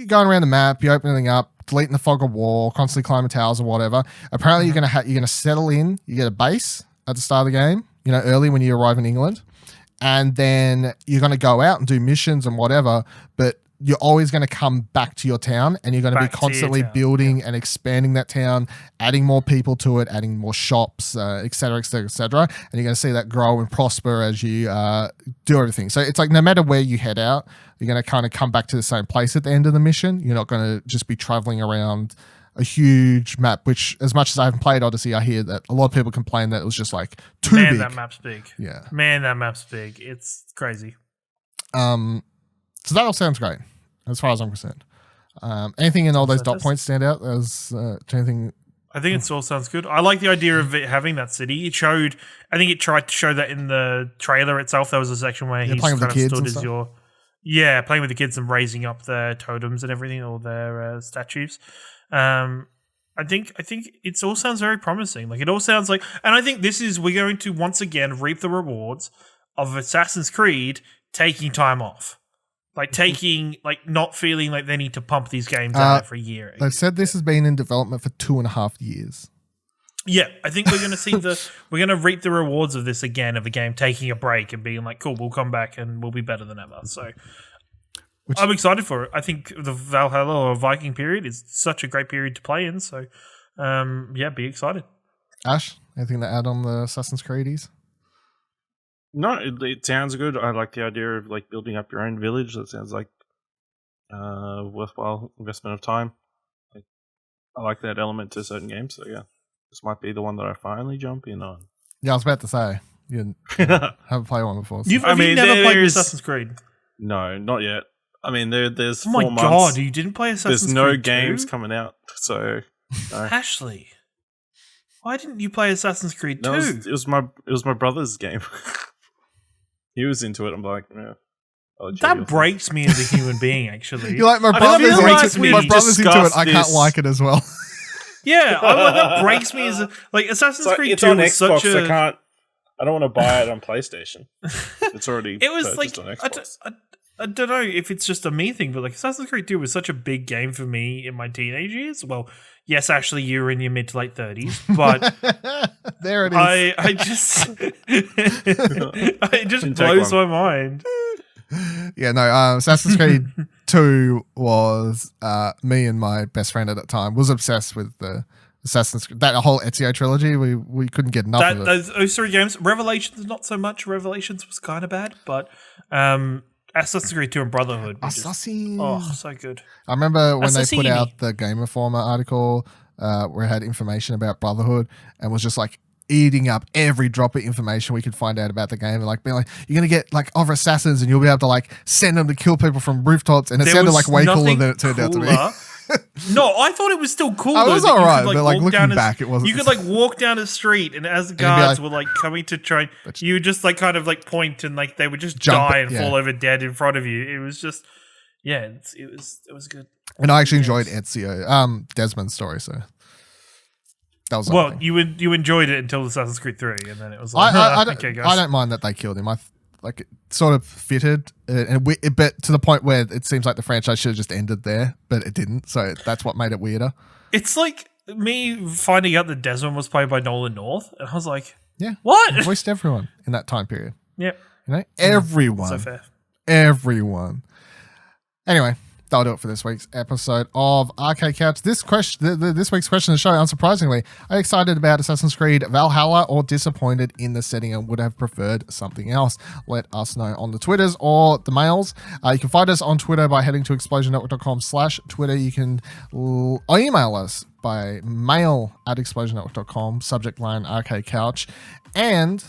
going around the map, you're opening up, deleting the fog of war, constantly climbing towers or whatever, apparently you're going to settle in, you get a base at the start of the game, early when you arrive in England. And then you're going to go out and do missions and whatever, but you're always going to come back to your town and you're going to be constantly building and expanding that town, adding more people to it, adding more shops, et cetera, et cetera, et cetera. And you're going to see that grow and prosper as you do everything. So it's like no matter where you head out, you're going to kind of come back to the same place at the end of the mission. You're not going to just be traveling around a huge map, which as much as I haven't played Odyssey, I hear that a lot of people complain that it was just like too big. Man, that map's big. Yeah. Man, that map's big. It's crazy. So that all sounds great as far as I'm concerned. Anything in all those dot points stand out as anything? I think it all sounds good. I like the idea of it having that city. I think it tried to show that in the trailer itself. There was a section where he's kind of stood as your... Yeah, playing with the kids and raising up their totems and everything, all their statues. I think it all sounds very promising. Like it all sounds like, and I think we're going to once again reap the rewards of Assassin's Creed taking time off, like not feeling like they need to pump these games out for a year. They've said this has been in development for 2.5 years. Yeah, I think we're going to see we're going to reap the rewards of this again, of a game taking a break and being like, cool, we'll come back and we'll be better than ever. So I'm excited for it. I think the Valhalla or Viking period is such a great period to play in. So be excited. Ash, anything to add on the Assassin's Creedies? No, it sounds good. I like the idea of like building up your own village. That sounds like worthwhile investment of time. I like that element to certain games. So yeah, this might be the one that I finally jump in on. Yeah, I was about to say you haven't played one before. So. Have you never played Assassin's Creed? No, not yet. I mean, there's 4 months. Oh my god, you didn't play Assassin's Creed? There's no games coming out, so no. Ashley, why didn't you play Assassin's Creed 2? It was my brother's game. He was into it. I'm like, yeah. That breaks me as a human being, actually. You're like, my brother's into it. I can't like it as well. Yeah, that breaks me as Assassin's Creed 2 on was Xbox, such a... I don't want to buy it on PlayStation. It's already it was purchased on Xbox. I don't know if it's just a me thing, but Assassin's Creed 2 was such a big game for me in my teenage years. Well, yes, Ashley, you were in your mid to late 30s, but there it is. I just it just blows my mind. Yeah, no, Assassin's Creed 2 was me and my best friend at that time was obsessed with the Assassin's Creed, that whole Ezio trilogy. We couldn't get enough of it. Those 3 games. Revelations, not so much. Revelations was kind of bad, but Assassin's Creed 2 and Brotherhood. So good. I remember when they put out the Game Informer article where it had information about Brotherhood and was just like eating up every drop of information we could find out about the game, and like being like, you're gonna get like other assassins and you'll be able to like send them to kill people from rooftops, and it sounded like way cooler than it turned out to be. No, I thought it was still cool. It was alright, but like looking back, it wasn't. You could like walk down a street, and as the guards were like coming to try, you would just like kind of like point, and like they would just die and fall over dead in front of you. It was just, it was good. And I actually enjoyed Ezio, Desmond's story. So that was you enjoyed it until Assassin's Creed 3, and then it was like, okay, guys. I don't mind that they killed him. Like it sort of fitted, but to the point where it seems like the franchise should have just ended there, but it didn't. So that's what made it weirder. It's like me finding out that Desmond was played by Nolan North, and I was like, yeah, what? He voiced everyone in that time period. Yep. You know, everyone. So fair. Everyone. Anyway, that'll do it for this week's episode of Arcade Couch. This week's question of the show, unsurprisingly, are you excited about Assassin's Creed Valhalla or disappointed in the setting and would have preferred something else? Let us know on the Twitters or the mails. You can find us on Twitter by heading to explosionnetwork.com/Twitter. You can email us by mail@explosionnetwork.com, subject line Arcade Couch. And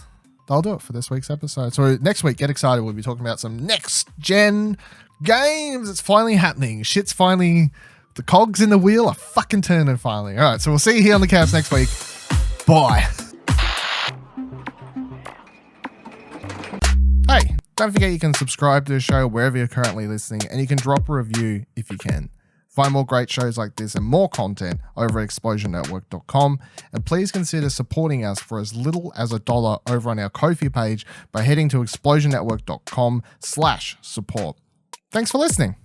that'll do it for this week's episode. So next week, get excited. We'll be talking about some next-gen games. It's finally happening. Shit's finally, the cogs in the wheel are fucking turning finally. All right, so we'll see you here on the couch next week. Bye. Hey, don't forget you can subscribe to the show wherever you're currently listening, and you can drop a review if you can. Find more great shows like this and more content over at explosionnetwork.com, and please consider supporting us for as little as $1 over on our Ko-fi page by heading to explosionnetwork.com/support. Thanks for listening.